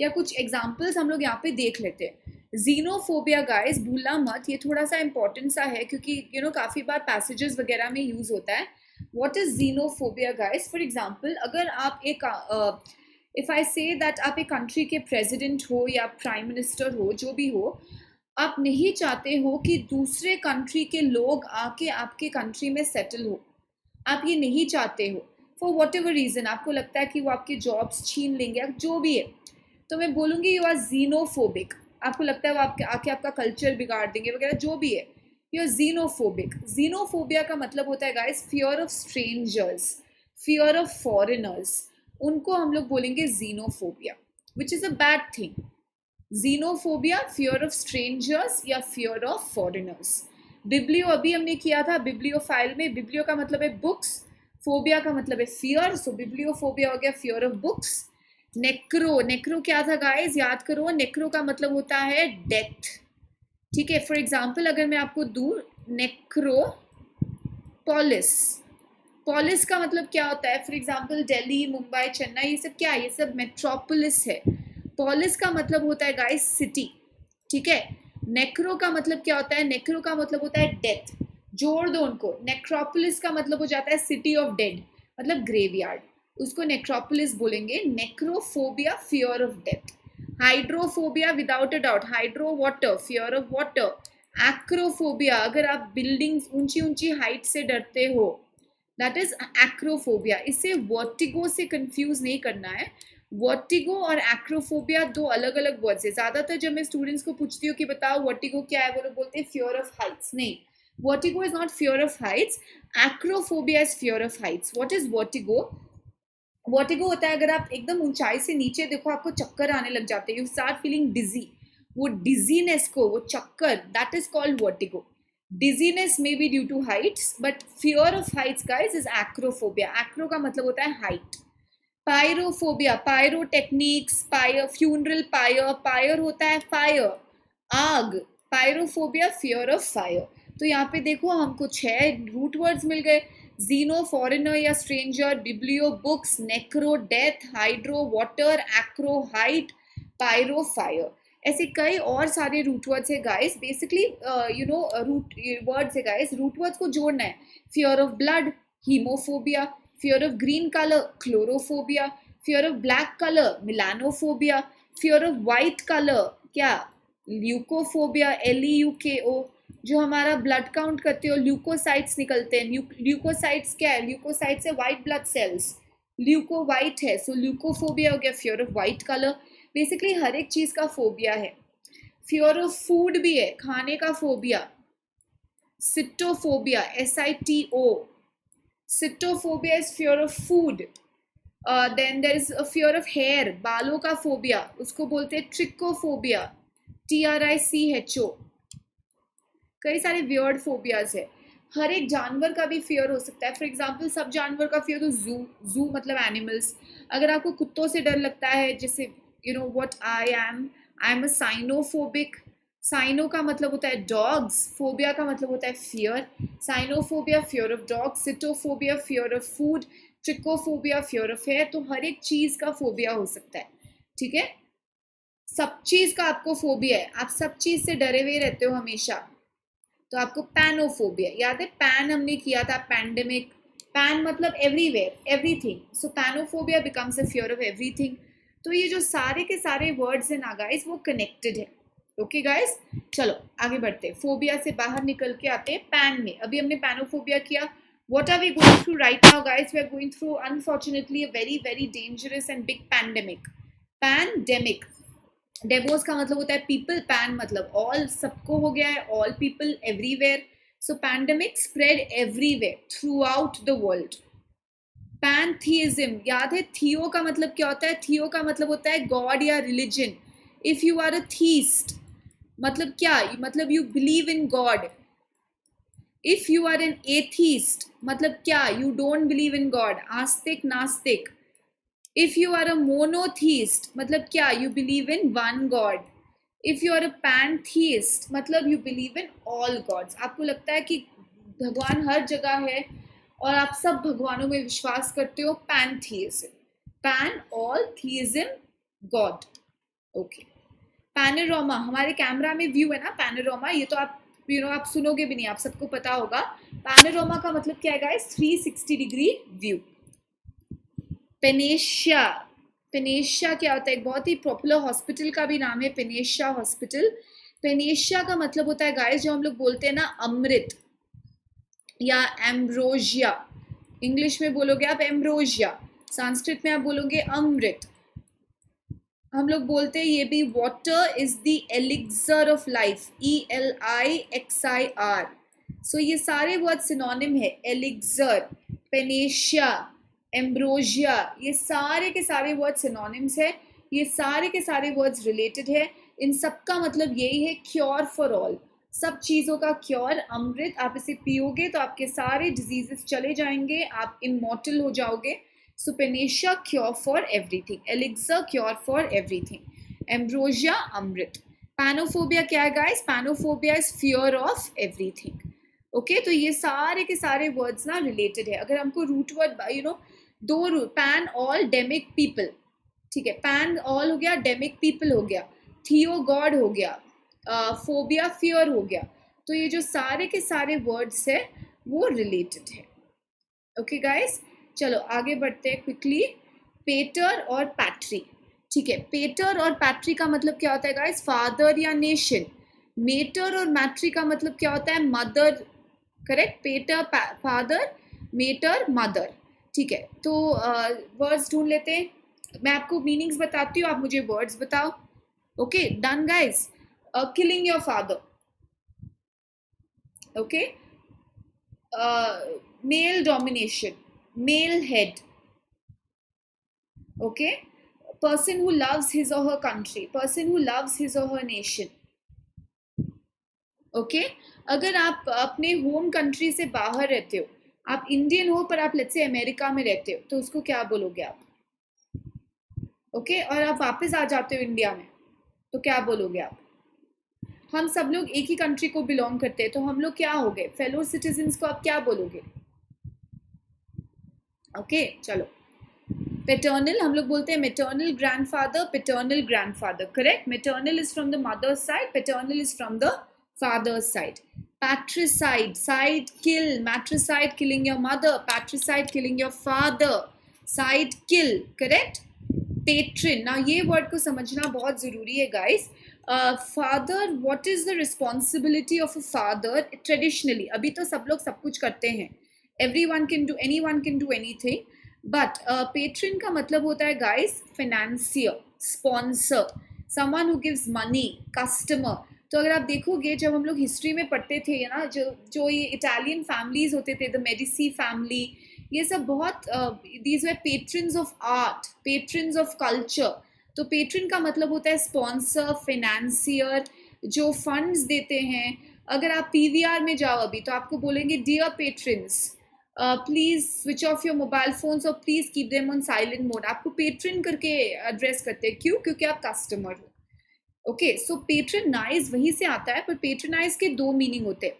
या कुछ एग्जाम्पल्स हम लोग यहाँ पे देख लेते हैं. जीनोफोबिया गाइस, भूलना मत, ये थोड़ा सा इंपॉर्टेंट सा है क्योंकि काफ़ी बार पैसेजेस वगैरह में यूज़ होता है. What is xenophobia guys? For example, अगर आप एक इफ़ आई से दैट आप एक कंट्री के प्रेसिडेंट हो या प्राइम मिनिस्टर हो, जो भी हो, आप नहीं चाहते हो कि दूसरे कंट्री के लोग आके आपके कंट्री में सेटल हो. आप ये नहीं चाहते हो फॉर वॉट एवर रीज़न. आपको लगता है कि वो आपके जॉब्स छीन लेंगे, जो भी है, तो मैं बोलूँगी यू आर जीनोफोबिक. आपको लगता है वो आपके आके आपका कल्चर बिगाड़ देंगे वगैरह, जो भी है, यू आर जीनोफोबिक. जीनोफोबिया का मतलब होता है guys fear of strangers, fear of foreigners. उनको हम लोग बोलेंगे xenophobia, which is a bad thing. Xenophobia, fear of strangers या फियर ऑफ फॉरेनर्स. बिब्लियो अभी हमने किया था, बिब्लियो फाइल में. बिब्लियो का मतलब है बुक्स, फोबिया का मतलब है फियर, सो बिब्लियोफोबिया हो गया फियर ऑफ बुक्स. नेक्रो, नेक्रो क्या था गाइस, याद करो. नेक्रो का मतलब होता है डेथ. ठीक है, फॉर एग्जाम्पल अगर मैं आपको दूं, नेक्रो पॉलिस. पॉलिस का मतलब क्या होता है? फॉर एग्जाम्पल दिल्ली, मुंबई, चेन्नई, ये सब क्या है? ये सब मेट्रोपोलिस है. पॉलिस का मतलब होता है गाइस सिटी. ठीक है. नेक्रो का मतलब क्या होता है? नेक्रो का मतलब होता है डेथ. जोड़ दो उनको. नेक्रोपोलिस का मतलब हो जाता है सिटी ऑफ डेड, मतलब ग्रेवयार्ड. उसको नेक्रोपोलिस बोलेंगे. Necrophobia, fear of death. Hydrophobia, without a doubt, hydro water, fear of water. Acrophobia, अगर आप बिल्डिंग्स, ऊंची ऊंची हाइट से डरते हो, दैट इज एक्रोफोबिया. इसे वर्टिगो से कंफ्यूज नहीं करना है. वर्टिगो और एक्रोफोबिया दो अलग अलग वर्ड्स है. ज्यादातर जब मैं स्टूडेंट्स को पूछती हूँ कि बताओ वर्टिगो क्या है, वो लोग बोलते हैं फियर ऑफ हाइट्स. नहीं, vertigo is not fear of Heights. Acrophobia is fear of Heights. What is vertigo? Vertigo होता है अगर आप एकदम ऊंचाई से नीचे देखो, आपको चक्कर आने लग जाते हैं, यू स्टार्ट फीलिंग डिजी. वो डिजीनेस को, वो चक्कर, that is called vertigo. Dizziness may be due to heights, but fear of heights guys is acrophobia. Acro का मतलब होता है height. Pyrophobia, pyro technics, pyre, funeral pyre. Pyre होता है फायर, आग. Pyrophobia, fear of fire. तो यहाँ पे देखो हमको 6 रूट वर्ड्स मिल गए. जीनो, फॉरेनर या stranger. Biblio, books. Necro, death. Hydro, water. Acro, height. Pyro, fire. ऐसे कई और सारे रूट वर्ड्स है गाइस. बेसिकली रूट वर्ड्स है गाइस. रूट वर्ड्स को जोड़ना है. Fear of blood, haemophobia. Fear of green colour, chlorophobia. Fear of black colour, melanophobia. Fear of white colour, क्या? Leukophobia, LEUKO. जो हमारा ब्लड काउंट करते हो, ल्यूकोसाइट्स निकलते हैं. ल्यूकोसाइट्स क्या है? ल्यूकोसाइट्स है white blood cells. Leuko white है, सो ल्यूकोफोबिया हो गया fear of white colour. Basically हर एक चीज का फोबिया है. फियर ऑफ फूड भी है, खाने का phobia. Sitophobia, SITO. Sitophobia is fear of food. Then there is a fear of hair, बालों का फोबिया, उसको बोलते हैं ट्रिकोफोबिया. TRICHO. कई सारे वियर्ड फोबियाज है. हर एक जानवर का भी फियर हो सकता है. फॉर एग्जाम्पल सब जानवर का फियर, तो जू मतलब एनिमल्स. अगर आपको कुत्तों से डर लगता है, जैसे what I am a cynophobic. Cyno का मतलब होता है डॉग्स. फोबिया का मतलब होता है fear. Cynophobia, fear of dog. Sitophobia, fear of food. Trichophobia, fear of hair. तो हर एक चीज का फोबिया हो सकता है. ठीक है, सब चीज का आपको फोबिया है. आप सब चीज से डरे हुए रहते हो हमेशा, तो आपको पैनोफोबिया. याद है पैन हमने किया था, पैंडेमिक. पैन मतलब everywhere, everything. So panophobia becomes a fear of everything. तो ये जो सारे के सारे वर्ड्स हैं ना गाइस, वो कनेक्टेड है. ओके गाइस, चलो आगे बढ़ते हैं. फोबिया से बाहर निकल के आते हैं पैन में. अभी हमने पैनोफोबिया किया. What are we going through right now, guys? We are going through, unfortunately, a very, very dangerous and big pandemic. Pandemic. डेवोस का मतलब होता है पीपल. पैन मतलब ऑल, सबको हो गया है. All people, everywhere. So pandemic spread everywhere through out the world. Pantheism, याद है थियो का मतलब क्या होता है? थियो का मतलब होता है गॉड या religion. If you are a theist, मतलब क्या? मतलब you believe in God. If you are an atheist मतलब क्या, you don't believe in God, आस्तिक नास्तिक. If you are a monotheist मतलब क्या, you believe in one God. If you are a pantheist मतलब you believe in all gods. आपको लगता है कि भगवान हर जगह है और आप सब भगवानों में विश्वास करते हो. Pantheism, pan all, theism God. Okay. Panorama, हमारे कैमरा में व्यू है ना पैनोरामा, ये तो आप आप सुनोगे भी नहीं, आप सबको पता होगा. पैनोरामा का मतलब क्या है guys, 360 degree view. Panacea, Panacea क्या होता है, एक बहुत ही पॉपुलर हॉस्पिटल का भी नाम है पेनेशिया हॉस्पिटल. पेनेशिया का मतलब होता है गाइस, जो हम लोग बोलते हैं ना अमृत या एम्ब्रोजिया. इंग्लिश में बोलोगे आप एम्ब्रोजिया, संस्कृत में आप बोलोगे अमृत. हम लोग बोलते हैं ये भी, water is the elixir of life, ELIXIR. सो ये सारे वर्ड सिनोनिम है. एलिक्सर, पेनेशिया, एम्ब्रोजिया, ये सारे के सारे वर्ड सिनोनिम्स है. ये सारे के सारे वर्ड्स रिलेटेड है. इन सब का मतलब यही है, क्योर फॉर ऑल, सब चीज़ों का क्योर. अमृत, आप इसे पियोगे तो आपके सारे डिजीजेस चले जाएंगे, आप इमॉर्टल हो जाओगे. So Panacea, cure for everything. Elixir, cure for everything. Ambrosia, Amrit. Panophobia क्या है guys? Panophobia is fear of everything. Okay, तो ये सारे के सारे words ना related है. अगर हमको root word, दो root, pan all demic people, ठीक है, pan all हो गया, demic people हो गया, theo god हो गया, phobia fear हो गया. तो ये जो सारे के सारे words है वो related है. Okay guys, चलो आगे बढ़ते हैं क्विकली. पेटर और पैट्री, ठीक है. पेटर और पैट्री का मतलब क्या होता है गाइस, फादर या नेशन. मेटर और मैट्री का मतलब क्या होता है, मदर. करेक्ट. पेटर फादर, मेटर मदर, ठीक है. तो वर्ड्स ढूंढ लेते हैं, मैं आपको मीनिंग्स बताती हूँ, आप मुझे वर्ड्स बताओ. Okay, done guys. Killing your father. Okay. Male domination, male head. Okay, person who loves his or her country, person who loves his or her nation. Okay, अगर आप अपने होम कंट्री से बाहर रहते हो, आप इंडियन हो पर आप लेट्स से अमेरिका में रहते हो, तो उसको क्या बोलोगे आप. ओके, और आप वापस आ जाते हो इंडिया में, तो क्या बोलोगे आप. हम सब लोग एक ही कंट्री को बिलोंग करते हैं, तो हम लोग क्या हो गए, फेलो सिटीजन्स को आप क्या बोलोगे. ओके, चलो. पेटर्नल, हम लोग बोलते हैं maternal grandfather, paternal grandfather. Correct. Maternal is from the mother's side, paternal is from the father's side. Patricide, side kill, matricide killing your mother, patricide killing your father, side kill. Correct. Patron, ना ये word को समझना बहुत जरूरी है guys. Father, what is the responsibility of a father traditionally. अभी तो सब लोग सब कुछ करते हैं, everyone can do, anyone can do anything, but patron का मतलब होता है guys financier, sponsor, someone who gives money, customer. तो अगर आप देखोगे, जब हम लोग हिस्ट्री में पढ़ते थे ना, जो ये इटालियन फैमिलीज होते थे, द मेडिसी फैमिली, ये सब बहुत these were patrons of art, patrons of culture. तो पेट्रन का मतलब होता है स्पॉन्सर, फाइनेंसियर, जो फंड्स देते हैं. अगर आप PVR में जाओ अभी, तो आपको बोलेंगे dear patrons, please switch off your mobile phones और please keep them on silent mode. आपको पेट्रन करके एड्रेस करते हैं, क्यों, क्योंकि आप कस्टमर हो. ओके, सो पेट्रनाइज वहीं से आता है, पर पेट्रनाइज के दो मीनिंग होते हैं.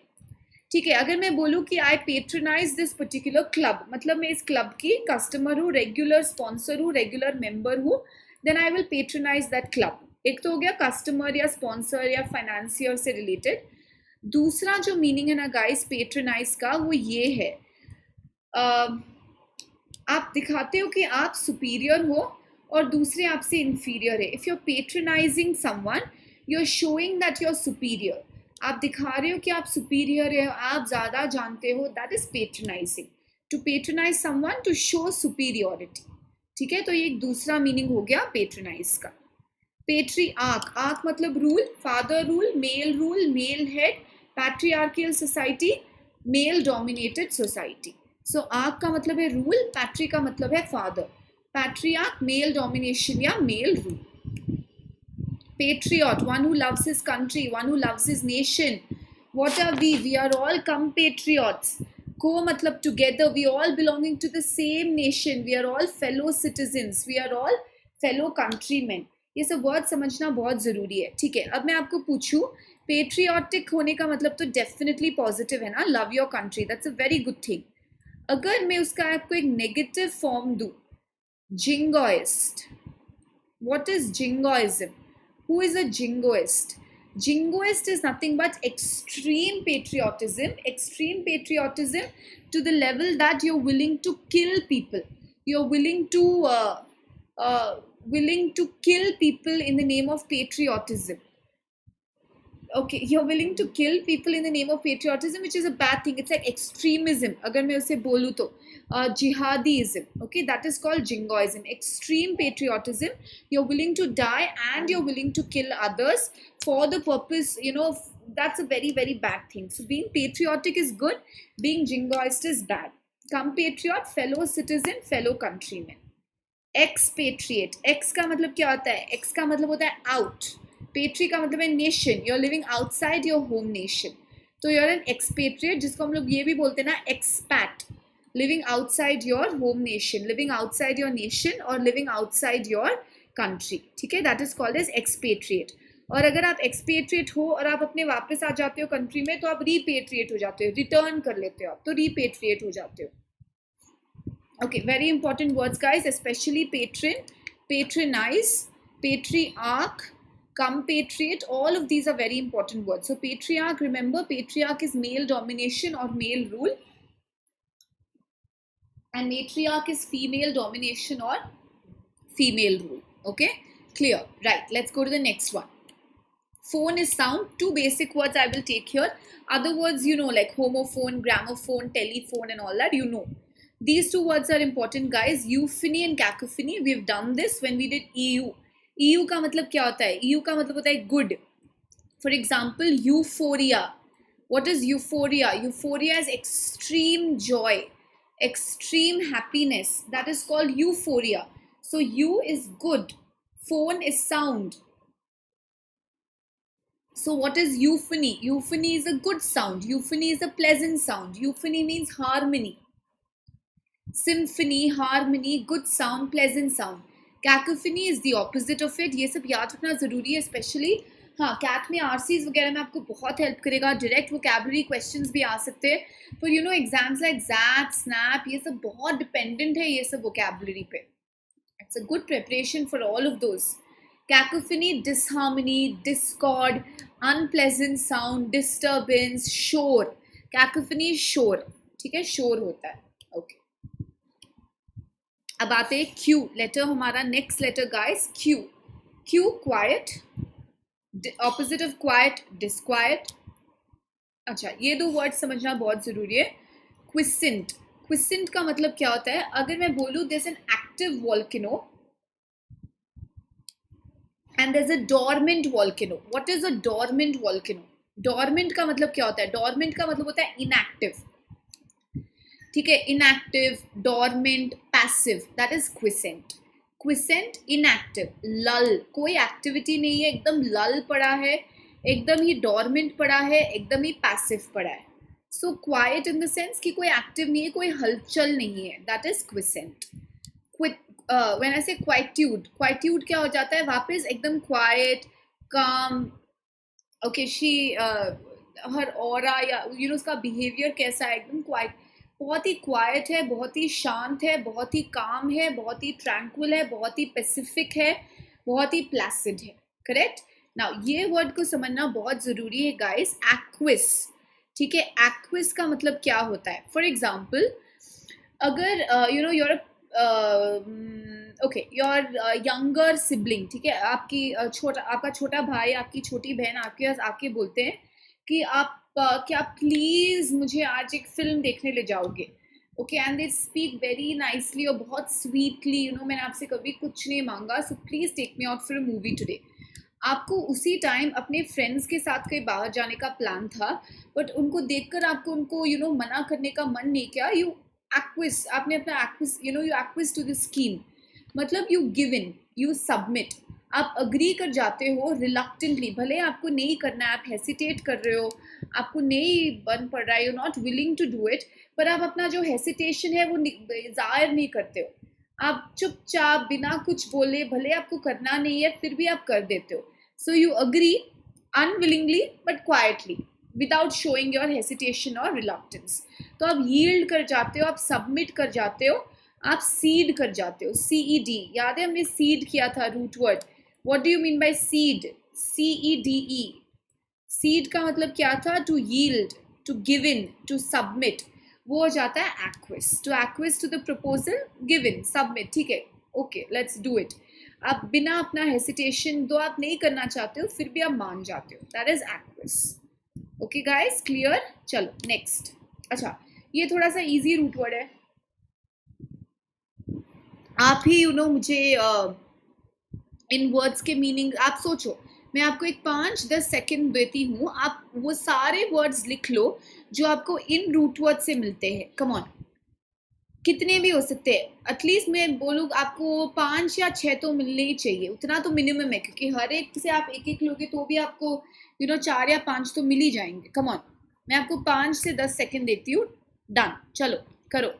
ठीक है, अगर मैं बोलूँ कि I patronise this particular club, मतलब मैं इस क्लब की कस्टमर हूँ, रेगुलर स्पॉन्सर हूँ, रेगुलर मेंबर हूँ, then I will patronise that club. एक तो हो गया कस्टमर या स्पॉन्सर या फाइनेंसियर से रिलेटेड. दूसरा जो मीनिंग है ना गाइस पेट्रनाइज का, वो ये है, आप दिखाते हो कि आप सुपीरियर हो और दूसरे आपसे इंफीरियर है. If you are patronising someone, you are showing that you are superior. आप दिखा रहे हो कि आप सुपीरियर है, आप ज़्यादा जानते हो, that is patronising. To patronise someone, to show superiority. ठीक है, तो ये एक दूसरा मीनिंग हो गया पेट्रनाइज का. पेट्रीआर्क, आर्क मतलब rule, father rule, male head, patriarchal society, male dominated society. So arch का मतलब है रूल, पैट्री का मतलब है फादर, पैट्रियार्क मेल डोमिनेशन या male rule. Patriot, one who loves his country, one who loves his nation, What are we? We are all compatriots. Co matlab together. We all belonging to the same nation. We are all fellow citizens. We are all fellow countrymen. ये सब word समझना बहुत ज़रूरी है. ठीक है, अब मैं आपको पूछूं, पेट्रियाटिक होने का मतलब तो डेफिनेटली पॉजिटिव है ना, love your country, that's a very good thing. अगर मैं उसका आपको एक नेगेटिव फॉर्म दूं, जिंगोइस्ट. What is jingoism? Who is a jingoist? Jingoist is nothing but extreme patriotism to the level that you're willing to kill people. You're willing to kill people in the name of patriotism. Okay, you're willing to kill people in the name of patriotism, which is a bad thing. It's like extremism. अगर मैं उसे बोलूँ तो jihadism. Okay, that is called jingoism. Extreme patriotism. You're willing to die and you're willing to kill others for the purpose, that's a very, very bad thing. So being patriotic is good. Being jingoist is bad. Compatriot, fellow citizen, fellow countryman. Expatriate. Ex का मतलब क्या होता है? Ex का मतलब होता है out. Petri का मतलब है nation. You are living outside your home nation. तो यू आर एन एक्सपेट्रिएट, जिसको हम लोग ये भी बोलते हैं ना, expat. Living outside your home nation, living outside your nation और लिविंग आउटसाइड योर कंट्री. ठीक है, that is called as expatriate. और अगर आप एक्सपेट्रिएट हो और आप अपने वापस आ जाते हो कंट्री में, तो आप रीपेट्रिएट हो जाते हो, रिटर्न कर लेते हो आप, तो रीपेट्रिएट हो जाते हो. Okay, very important words guys, specially patron, patronise, patriarch, compatriot, all of these are very important words. So patriarch, remember, patriarch is male domination or male rule, and matriarch is female domination or female rule. Okay, clear? Right, let's go to the next one. Phone is sound. Two basic words I will take here. Other words, like homophone, gramophone, telephone and all that, these two words are important, guys. Euphony and cacophony, we've done this when we did EU. EU का मतलब क्या होता है? EU का मतलब होता है good. For example, euphoria. What is euphoria? Euphoria is extreme joy, extreme happiness. That is called euphoria. So you is good. Phone is sound. So what is euphony? Euphony is a good sound. Euphony is a pleasant sound. Euphony means harmony. Symphony, harmony, good sound, pleasant sound. Cacophony is the opposite of it. ये सब याद रखना ज़रूरी है, specially हाँ cat में RCs वगैरह में आपको बहुत हेल्प करेगा. डायरेक्ट वोकैबुलरी क्वेश्चंस भी आ सकते हैं, पर एग्जाम्स लाइक जैप, स्नैप, ये सब बहुत डिपेंडेंट है ये सब वोकैबुलरी पे. It's a good preparation for all of those. Cacophony, disharmony, Discord, unpleasant sound, disturbance, शोर. कैकोफनी शोर. ठीक है, शोर होता है. ओके, अब आते हैं क्यू लेटर, हमारा next letter guys, Q. Q quite, opposite of quite disquiet. अच्छा, ये दो वर्ड समझना बहुत जरूरी है. क्विसेंट. क्विसेंट का मतलब क्या होता है? अगर मैं बोलूं there is an active volcano and there is a dormant volcano. What is a dormant volcano? Dormant का मतलब क्या होता है? डोरमेंट का मतलब होता है इनएक्टिव. ठीक है, inactive, dormant, passive, that is quiescent. Quiescent inactive, lull, कोई एक्टिविटी नहीं है, एकदम लल पड़ा है, एकदम ही डोरमेंट पड़ा है, एकदम ही पैसिव पड़ा है. So quite in the sense कि कोई एक्टिव नहीं है, कोई हलचल नहीं है, that is quiescent. When I से क्वाइट्यूड, क्वाइट्यूड क्या हो जाता है? वापस एकदम क्वाइट, काम. ओके, शी हर ऑरा या उसका बिहेवियर कैसा है? एकदम क्वाइट, बहुत ही क्वाइट है, बहुत ही शांत है, बहुत ही काम है, बहुत ही ट्रैंक्विल है, बहुत ही पैसिफिक है, बहुत ही प्लासिड है. करेक्ट. नाउ ये वर्ड को समझना बहुत ज़रूरी है गाइस. एक्विस. ठीक है, एक्विस का मतलब क्या होता है? फॉर एग्जाम्पल, अगर your okay, your younger sibling, ठीक है, आपका छोटा भाई, आपकी छोटी बहन आपके पास आके बोलते हैं कि आप क्या प्लीज मुझे आज एक फिल्म देखने ले जाओगे. Okay, and they speak very nicely और बहुत स्वीटली, मैंने आपसे कभी कुछ नहीं मांगा, so please take me out for a movie today. आपको उसी टाइम अपने फ्रेंड्स के साथ कहीं बाहर जाने का प्लान था, बट उनको देखकर आपको उनको मना करने का मन नहीं किया. यू एक्विस, आपने अपना acquiesce, you acquiesce to the scheme. मतलब you give in, you submit, आप अग्री कर जाते हो रिलक्टेंटली. भले आपको नहीं करना है, आप हेसिटेट कर रहे हो, आपको नहीं बन पड़ रहा है, you not willing to do it, पर आप अपना जो हेसिटेशन है वो जाहिर नहीं करते हो, आप चुपचाप बिना कुछ बोले, भले आपको करना नहीं है फिर भी आप कर देते हो. So you agree unwillingly but quietly without showing your hesitation और रिलक्टेंस. तो आप यील्ड कर जाते हो, आप सबमिट कर जाते हो, आप सीड कर जाते हो. CED, याद है हमने सीड किया था root word. What do you mean by cede? CEDE. Cede का मतलब क्या था? To yield, to give in, to submit. वो हो जाता है accede. To accede to the proposal, give in, submit. ठीक है, ओके, लेट्स डू इट. आप बिना अपना हेसिटेशन, दो आप नहीं करना चाहते हो फिर भी आप मान जाते हो, that is aqueous. Okay guys, clear? चलो नेक्स्ट. अच्छा, ये थोड़ा सा इजी रूट वर्ड है. आप ही मुझे इन वर्ड्स के मीनिंग आप सोचो. मैं आपको एक 5-10 सेकेंड देती हूँ, आप वो सारे वर्ड्स लिख लो जो आपको इन रूट वर्ड से मिलते हैं. कम ऑन, कितने भी हो सकते हैं. एटलीस्ट मैं बोलूँ आपको 5 या 6 तो मिलने ही चाहिए, उतना तो मिनिमम है, क्योंकि हर एक से आप एक एक लोगे तो भी आपको 4 या 5 तो मिल ही जाएंगे. कम ऑन, मैं आपको 5 से 10 सेकेंड देती हूँ. डन, चलो करो.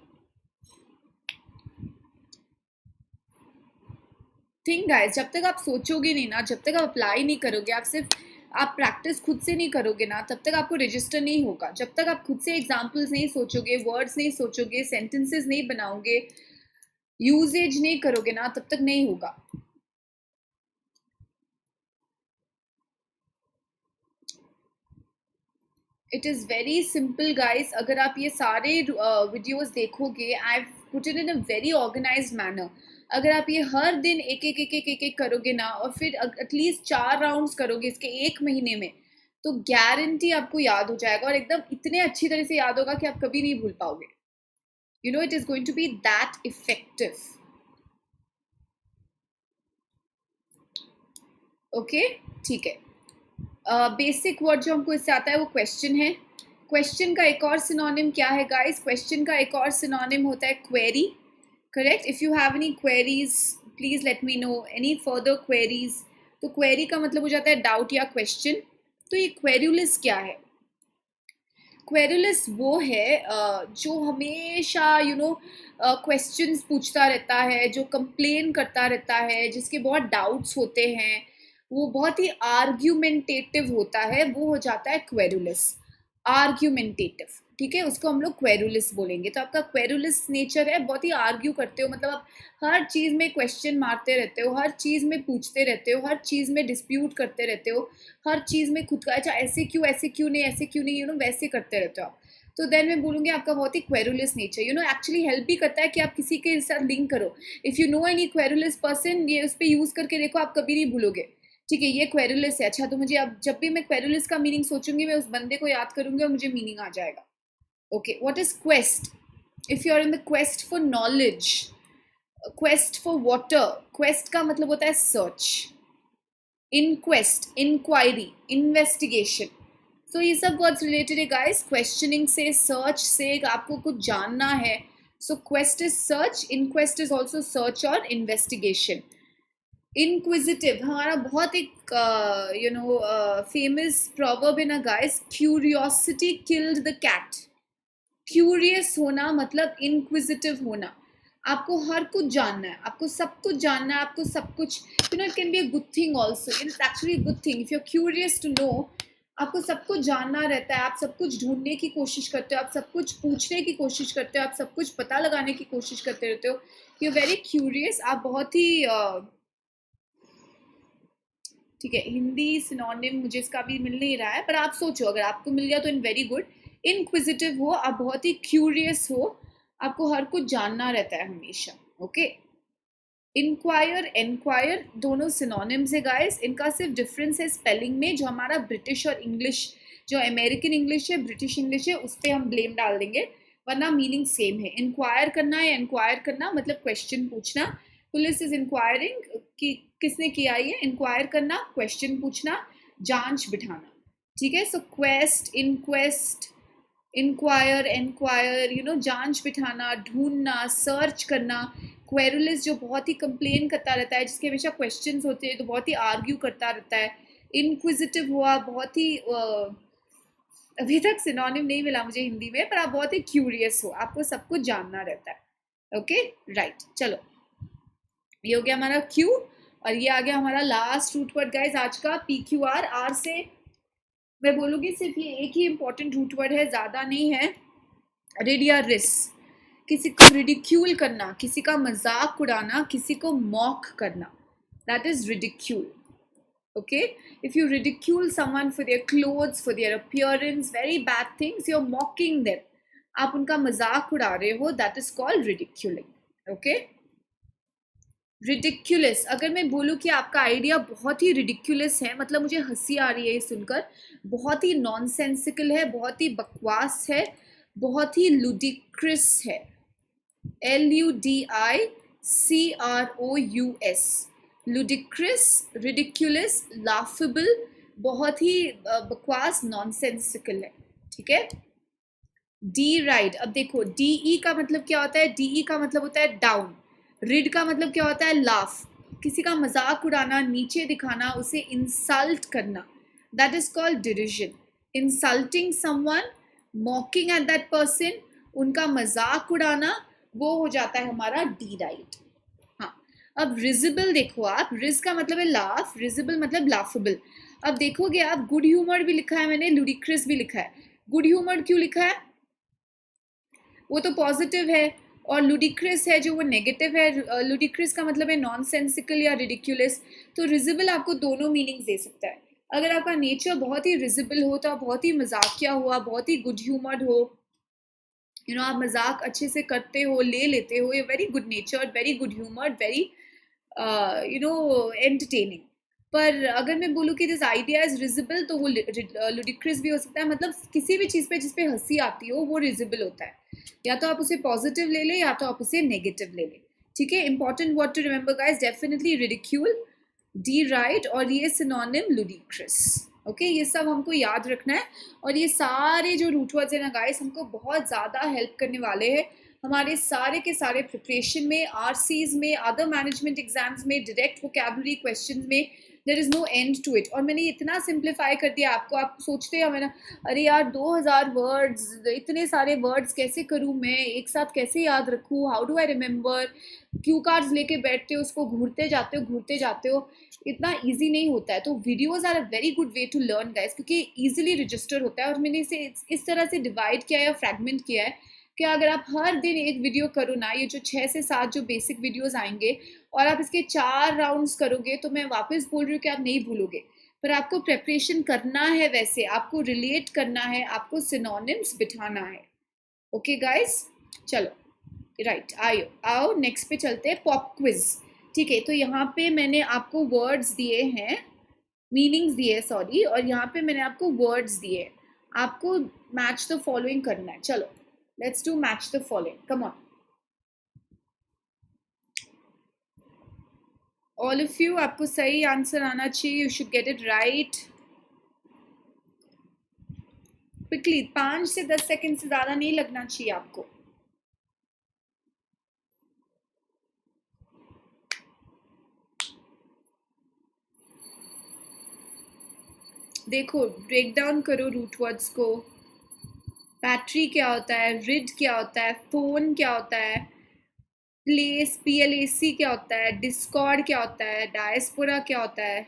थिंक गाइस, जब तक आप सोचोगे नहीं ना, जब तक आप अप्लाई नहीं करोगे, आप प्रैक्टिस खुद से नहीं करोगे ना, तब तक आपको रजिस्टर नहीं होगा. जब तक आप खुद से एग्जाम्पल्स नहीं सोचोगे, वर्ड्स नहीं सोचोगे, सेंटेंसेस नहीं बनाओगे, यूजेज नहीं करोगे ना, तब तक नहीं होगा. It is very simple guys. अगर आप ये सारे वीडियोस देखोगे, I put it in a very organised manner. अगर आप ये हर दिन एक एक एक एक एक एक करोगे ना, और फिर एटलीस्ट 4 राउंड्स करोगे इसके 1 महीने में, तो गारंटी आपको याद हो जाएगा, और एकदम इतने अच्छी तरह से याद होगा कि आप कभी नहीं भूल पाओगे. It is going to be that effective. Okay, ठीक है. बेसिक वर्ड जो हमको इससे आता है वो क्वेश्चन है. क्वेश्चन का एक और सिनोनिम क्या है गाइस? क्वेश्चन का एक और सिनोनिम होता है query. Correct. If you have any queries please let me know, any further queries. तो क्वेरी का मतलब हो जाता है डाउट या क्वेश्चन. तो ये क्वेरुलस क्या है? क्वेरुलस वो है जो हमेशा क्वेश्चंस पूछता रहता है, जो कंप्लेन करता रहता है, जिसके बहुत डाउट्स होते हैं, वो बहुत ही आर्ग्यूमेंटेटिव होता है, वो हो जाता है क्वेरुलस. आर्ग्यूमेंटेटिव, ठीक है, उसको हम लोग क्वेरुलस बोलेंगे. तो आपका क्वेरुलस नेचर है, बहुत ही आर्ग्यू करते हो, मतलब आप हर चीज़ में क्वेश्चन मारते रहते हो, हर चीज़ में पूछते रहते हो, हर चीज़ में डिस्प्यूट करते रहते हो, हर चीज़ में खुद का अच्छा ऐसे क्यों नहीं, ऐसे क्यों नहीं, वैसे करते रहते हो आप. तो देन मैं बोलूँगी आपका बहुत ही क्वेरुलस नेचर. एक्चुअली हेल्प भी करता है कि आप किसी के साथ लिंक करो. If you know any querulous person, ये उस पर यूज़ करके देखो, आप कभी नहीं भूलोगे. ठीक है, ये क्वेरुलस है. अच्छा, तो मुझे अब जब भी मैं क्वेरुलस का मीनिंग सोचूंगी, मैं उस बंदे को याद करूंगी और मुझे मीनिंग आ जाएगा. Okay, what is quest? If you are in the quest for knowledge, quest for water. Quest का मतलब होता है सर्च. Inquest, inquiry, investigation. तो ये सब वर्ड्स रिलेटेड है गाइस. क्वेश्चनिंग से, सर्च से, आपको कुछ जानना है. So quest is search, inquest is also search और इन्वेस्टिगेशन. इनक्विजिटिव हमारा बहुत एक फेमस प्रॉवर्ब है ना guys, curiosity killed the cat. Curious होना मतलब इनक्विजिटिव होना. आपको हर कुछ जानना है, आपको सब कुछ जानना है, आपको सब कुछ it can be a good thing also. It is actually a good thing if you are curious to know. आपको सब कुछ जानना रहता है, आप सब कुछ ढूंढने की कोशिश करते हो, आप सब कुछ पूछने की कोशिश करते हो, आप सब कुछ पता लगाने की कोशिश करते रहते हो. You are very curious. आप बहुत ही ठीक है, हिंदी सिनोनिम मुझे इसका भी मिल नहीं रहा है, पर आप सोचो, अगर आपको मिल गया तो इन वेरी गुड. इनक्विजिटिव हो, आप बहुत ही क्यूरियस हो, आपको हर कुछ जानना रहता है हमेशा. ओके. इंक्वायर, एनक्वायर दोनों सिनोनिम्स है गाइस. इनका सिर्फ डिफरेंस है स्पेलिंग में. जो हमारा ब्रिटिश और इंग्लिश, जो अमेरिकन इंग्लिश है, ब्रिटिश इंग्लिश है, उस पर हम ब्लेम डाल देंगे, वरना मीनिंग सेम है. इंक्वायर करना है, एनक्वायर करना मतलब क्वेश्चन पूछना. पुलिस इज इंक्वायरिंग कि किसने किया ये. इंक्वायर करना, क्वेश्चन पूछना, जांच बिठाना. ठीक है. So quest, inquest, inquire, enquire, जांच बिठाना, ढूंढना, सर्च करना. क्वेरुलस जो बहुत ही कंप्लेन करता रहता है, जिसके हमेशा क्वेश्चंस होते हैं, तो बहुत ही आर्ग्यू करता रहता है. इनक्विजिटिव हुआ, बहुत ही अभी तक सिनोनिम नहीं मिला मुझे हिंदी में, पर आप बहुत ही क्यूरियस हो, आपको सब कुछ जानना रहता है। ओके राइट, चलो ये हो गया हमारा क्यू, और ये आ गया हमारा लास्ट रूट वर्ड गाइज आज का, PQR। आर से मैं बोलूँगी सिर्फ ये एक ही इंपॉर्टेंट रूट वर्ड है, ज़्यादा नहीं है। रिड या रिस, किसी को रिडिक्यूल करना, किसी का मजाक उड़ाना, किसी को मॉक करना, that is ridicule. Okay, if you ridicule someone for their clothes, for their appearance, very bad things, you're mocking them, आप उनका मजाक उड़ा रहे हो, that is called ridiculing. Okay, ridiculous, अगर मैं बोलूँ कि आपका आइडिया बहुत ही ridiculous है, मतलब मुझे हंसी आ रही है ये सुनकर, बहुत ही नॉनसेंसिकल है, बहुत ही बकवास है, बहुत ही ludicrous है, LUDICROUS, ludicrous, ridiculous, laughable, बहुत ही बकवास, नॉनसेंसिकल है। ठीक है, डी राइड, अब देखो DE का मतलब क्या होता है, DE का मतलब होता है डाउन, रिड का मतलब क्या होता है, लाफ, किसी का मजाक उड़ाना, नीचे दिखाना, उसे इंसल्ट करना, that is called derision. Insulting someone, mocking at that person, उनका मजाक उड़ाना, वो हो जाता है हमारा डी राइट। हाँ, अब रिजिबल देखो आप, रिज का मतलब है लाफ, रिजिबल मतलब लाफेबल। अब देखोगे आप, गुड ह्यूमर भी लिखा है मैंने, लुडिक्रस भी लिखा है। गुड ह्यूमर क्यों लिखा है, वो तो पॉजिटिव है, और लुडिक्रस है जो वो नेगेटिव है। लुडिक्रस का मतलब है नॉनसेंसिकल या रिडिक्यूलस। तो रिजिबल आपको दोनों मीनिंग्स दे सकता है। अगर आपका नेचर बहुत ही रिजिबल हो, तो आप बहुत ही मजाकिया हुआ, बहुत ही गुड ह्यूमर्ड हो, आप मजाक अच्छे से करते हो, ले लेते हो, ये very good nature, very good humour, very entertaining. पर अगर मैं बोलूँ कि दिस आइडिया इज रिजिबल, तो वो लुडिक्रस भी हो सकता है, मतलब किसी भी चीज़ पे जिस पे हंसी आती हो वो रिजिबल होता है। या तो आप उसे पॉजिटिव ले लें, या तो आप उसे नेगेटिव ले लें। ठीक है, important word to remember guys, definitely ridicule, D right, और ये सिनोनिम लुडिक्रस। ओके, ये सब हमको याद रखना है, और ये सारे जो रूट वर्ड्स हैं ना गाइस, हमको बहुत ज़्यादा हेल्प करने वाले हैं हमारे सारे के सारे प्रिपरेशन में, RCs में, अदर मैनेजमेंट एग्जाम्स में, डायरेक्ट वोकैबुलरी क्वेश्चंस में। There is no end to it. और मैंने इतना सिंप्लीफाई कर दिया आपको, आप सोचते हैं मैंने, अरे यार 2000 वर्ड्स, इतने सारे वर्ड्स कैसे करूँ मैं, एक साथ कैसे याद रखूँ, how do I remember. Cue cards लेके बैठते हो, उसको घूरते जाते हो, इतना ईजी नहीं होता है। तो videos are a very good way to learn guys, क्योंकि ईजिली रजिस्टर होता है। और मैंने इसे इस तरह से डिवाइड किया है या फ्रैगमेंट किया है कि अगर आप हर दिन एक वीडियो करो ना, ये जो 6 से 7 जो बेसिक वीडियोस आएंगे, और आप इसके 4 राउंड्स करोगे, तो मैं वापस बोल रही हूँ कि आप नहीं भूलोगे। पर आपको प्रेपरेशन करना है, वैसे आपको रिलेट करना है, आपको सिनोनिम्स बिठाना है। ओके गाइस, चलो राइट, आओ नेक्स्ट पे चलते हैं, पॉप क्विज। ठीक है, तो यहाँ पे मैंने आपको वर्ड्स दिए हैं, मीनिंग्स दिए सॉरी, और यहाँ पे मैंने आपको वर्ड्स दिए, आपको मैच द फॉलोइंग करना है। चलो let's do match the following, come on all of you, आपको सही आंसर आना चाहिए, you should get it right quickly. 5 से 10 सेकेंड से ज़्यादा नहीं लगना चाहिए आपको। देखो, ब्रेक डाउन करो रूट वर्ड्स को। बैटरी क्या होता है, रिड क्या होता है, फोन क्या होता है, प्लेस PLAC क्या होता है, डिस्कॉर्ड क्या होता है, डायस्पोरा क्या होता है,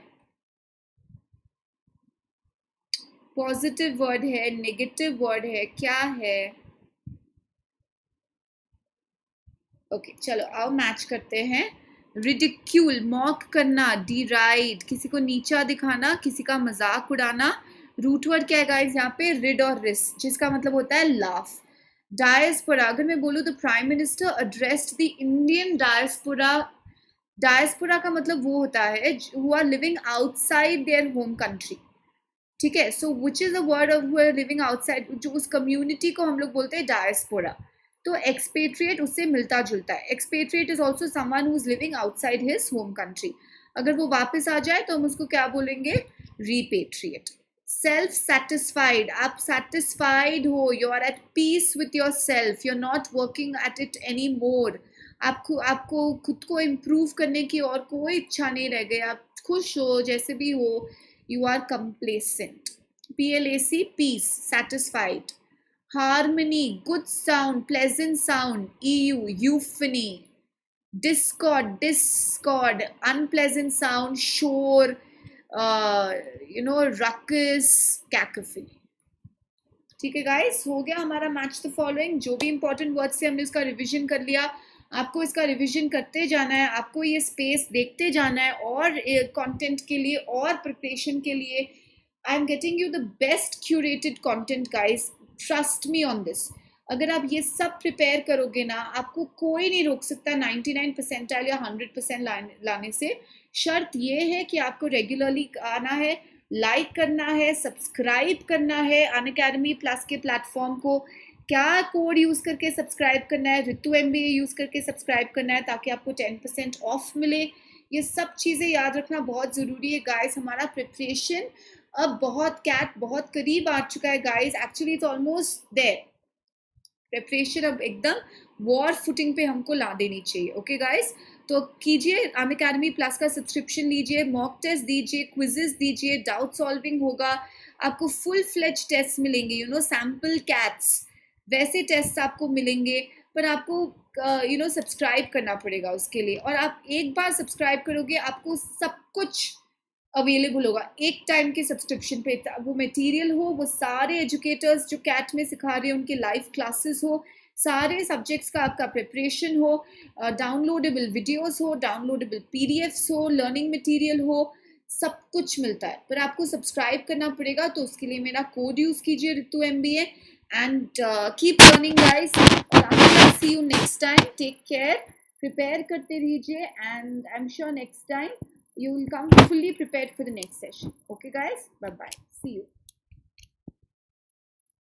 पॉजिटिव वर्ड है, नेगेटिव वर्ड है, क्या है। ओके चलो आओ मैच करते हैं। रिडिक्यूल, मॉक करना, डिराइड, किसी को नीचा दिखाना, किसी का मजाक उड़ाना। रूट वर्ड क्या है गाइस यहाँ पे, रिड और रिस, जिसका मतलब होता है लाफ। डायस्पोरा, अगर मैं बोलूँ तो prime minister addressed the Indian diaspora. Diaspora का मतलब वो होता है who are living outside their home country. ठीक है, so which is the word of who are living outside, जो उस कम्युनिटी को हम लोग बोलते हैं डायस्पोरा। तो एक्सपेट्रिएट उससे मिलता जुलता है। Expatriate is also someone who is living outside his home country. अगर वो वापस आ जाए तो हम उसको क्या बोलेंगे, रीपेट्रिएट। सेल्फ सेटिस्फाइड, आप सेटिस्फाइड हो, you are at peace with your self, you are not working at it any more. आपको खुद को इम्प्रूव करने की और कोई इच्छा नहीं रह गई, आप खुश हो जैसे भी हो, you are complacent. PLAC, peace, satisfied. Harmony, good sound, pleasant sound. EU, euphony. Discord, unpleasant sound, shore, ruckus, cacophony. ठीक है गाइस, हो गया हमारा मैच द फॉलोइंग. जो भी इंपॉर्टेंट वर्ड्स से हमने उसका रिवीजन कर लिया. आपको इसका रिवीजन करते जाना है, आपको ये स्पेस देखते जाना है और कंटेंट के लिए और प्रिपरेशन के लिए. I am getting you the best curated content guys, trust me on this. अगर आप ये सब प्रिपेयर करोगे ना, आपको कोई नहीं रोक सकता 99 परसेंटाइल या 100% लाने से. शर्त ये है कि आपको रेगुलरली आना है, लाइक करना है, सब्सक्राइब करना है अनअकैडमी प्लस के प्लेटफॉर्म को. क्या कोड यूज़ करके सब्सक्राइब करना है? रितु MBA यूज़ करके सब्सक्राइब करना है ताकि आपको 10% ऑफ मिले. ये सब चीज़ें याद रखना बहुत ज़रूरी है गाइस. हमारा प्रिपरेशन अब कैट बहुत करीब आ चुका है guys. Actually it's almost there. Preparation अब एकदम वॉर फुटिंग पे हमको ला देनी चाहिए. ओके गाइस, तो कीजिए अनअकैडमी प्लस का सब्सक्रिप्शन लीजिए, मॉक टेस्ट दीजिए, क्विजेस दीजिए, डाउट सॉल्विंग होगा, आपको फुल फ्लेज टेस्ट मिलेंगे, सैम्पल कैट्स वैसे टेस्ट आपको मिलेंगे. पर आपको सब्सक्राइब करना पड़ेगा उसके लिए. और आप एक बार सब्सक्राइब करोगे आपको सब कुछ अवेलेबल होगा एक टाइम के सब्सक्रिप्शन पे. वो मटेरियल हो, वो सारे एजुकेटर्स जो कैट में सिखा रहे हैं उनके लाइव क्लासेस हो, सारे सब्जेक्ट्स का आपका प्रिपरेशन हो, डाउनलोडेबल वीडियोस हो, डाउनलोडेबल PDFs हो, लर्निंग मटेरियल हो, सब कुछ मिलता है. पर आपको सब्सक्राइब करना पड़ेगा. तो उसके लिए मेरा कोड यूज़ कीजिए Ritu MBA and keep learning guys. और see you next time. Take care, prepare करते रहिए and I am sure next time you will come fully prepared for the next session. Okay guys, bye bye, see you.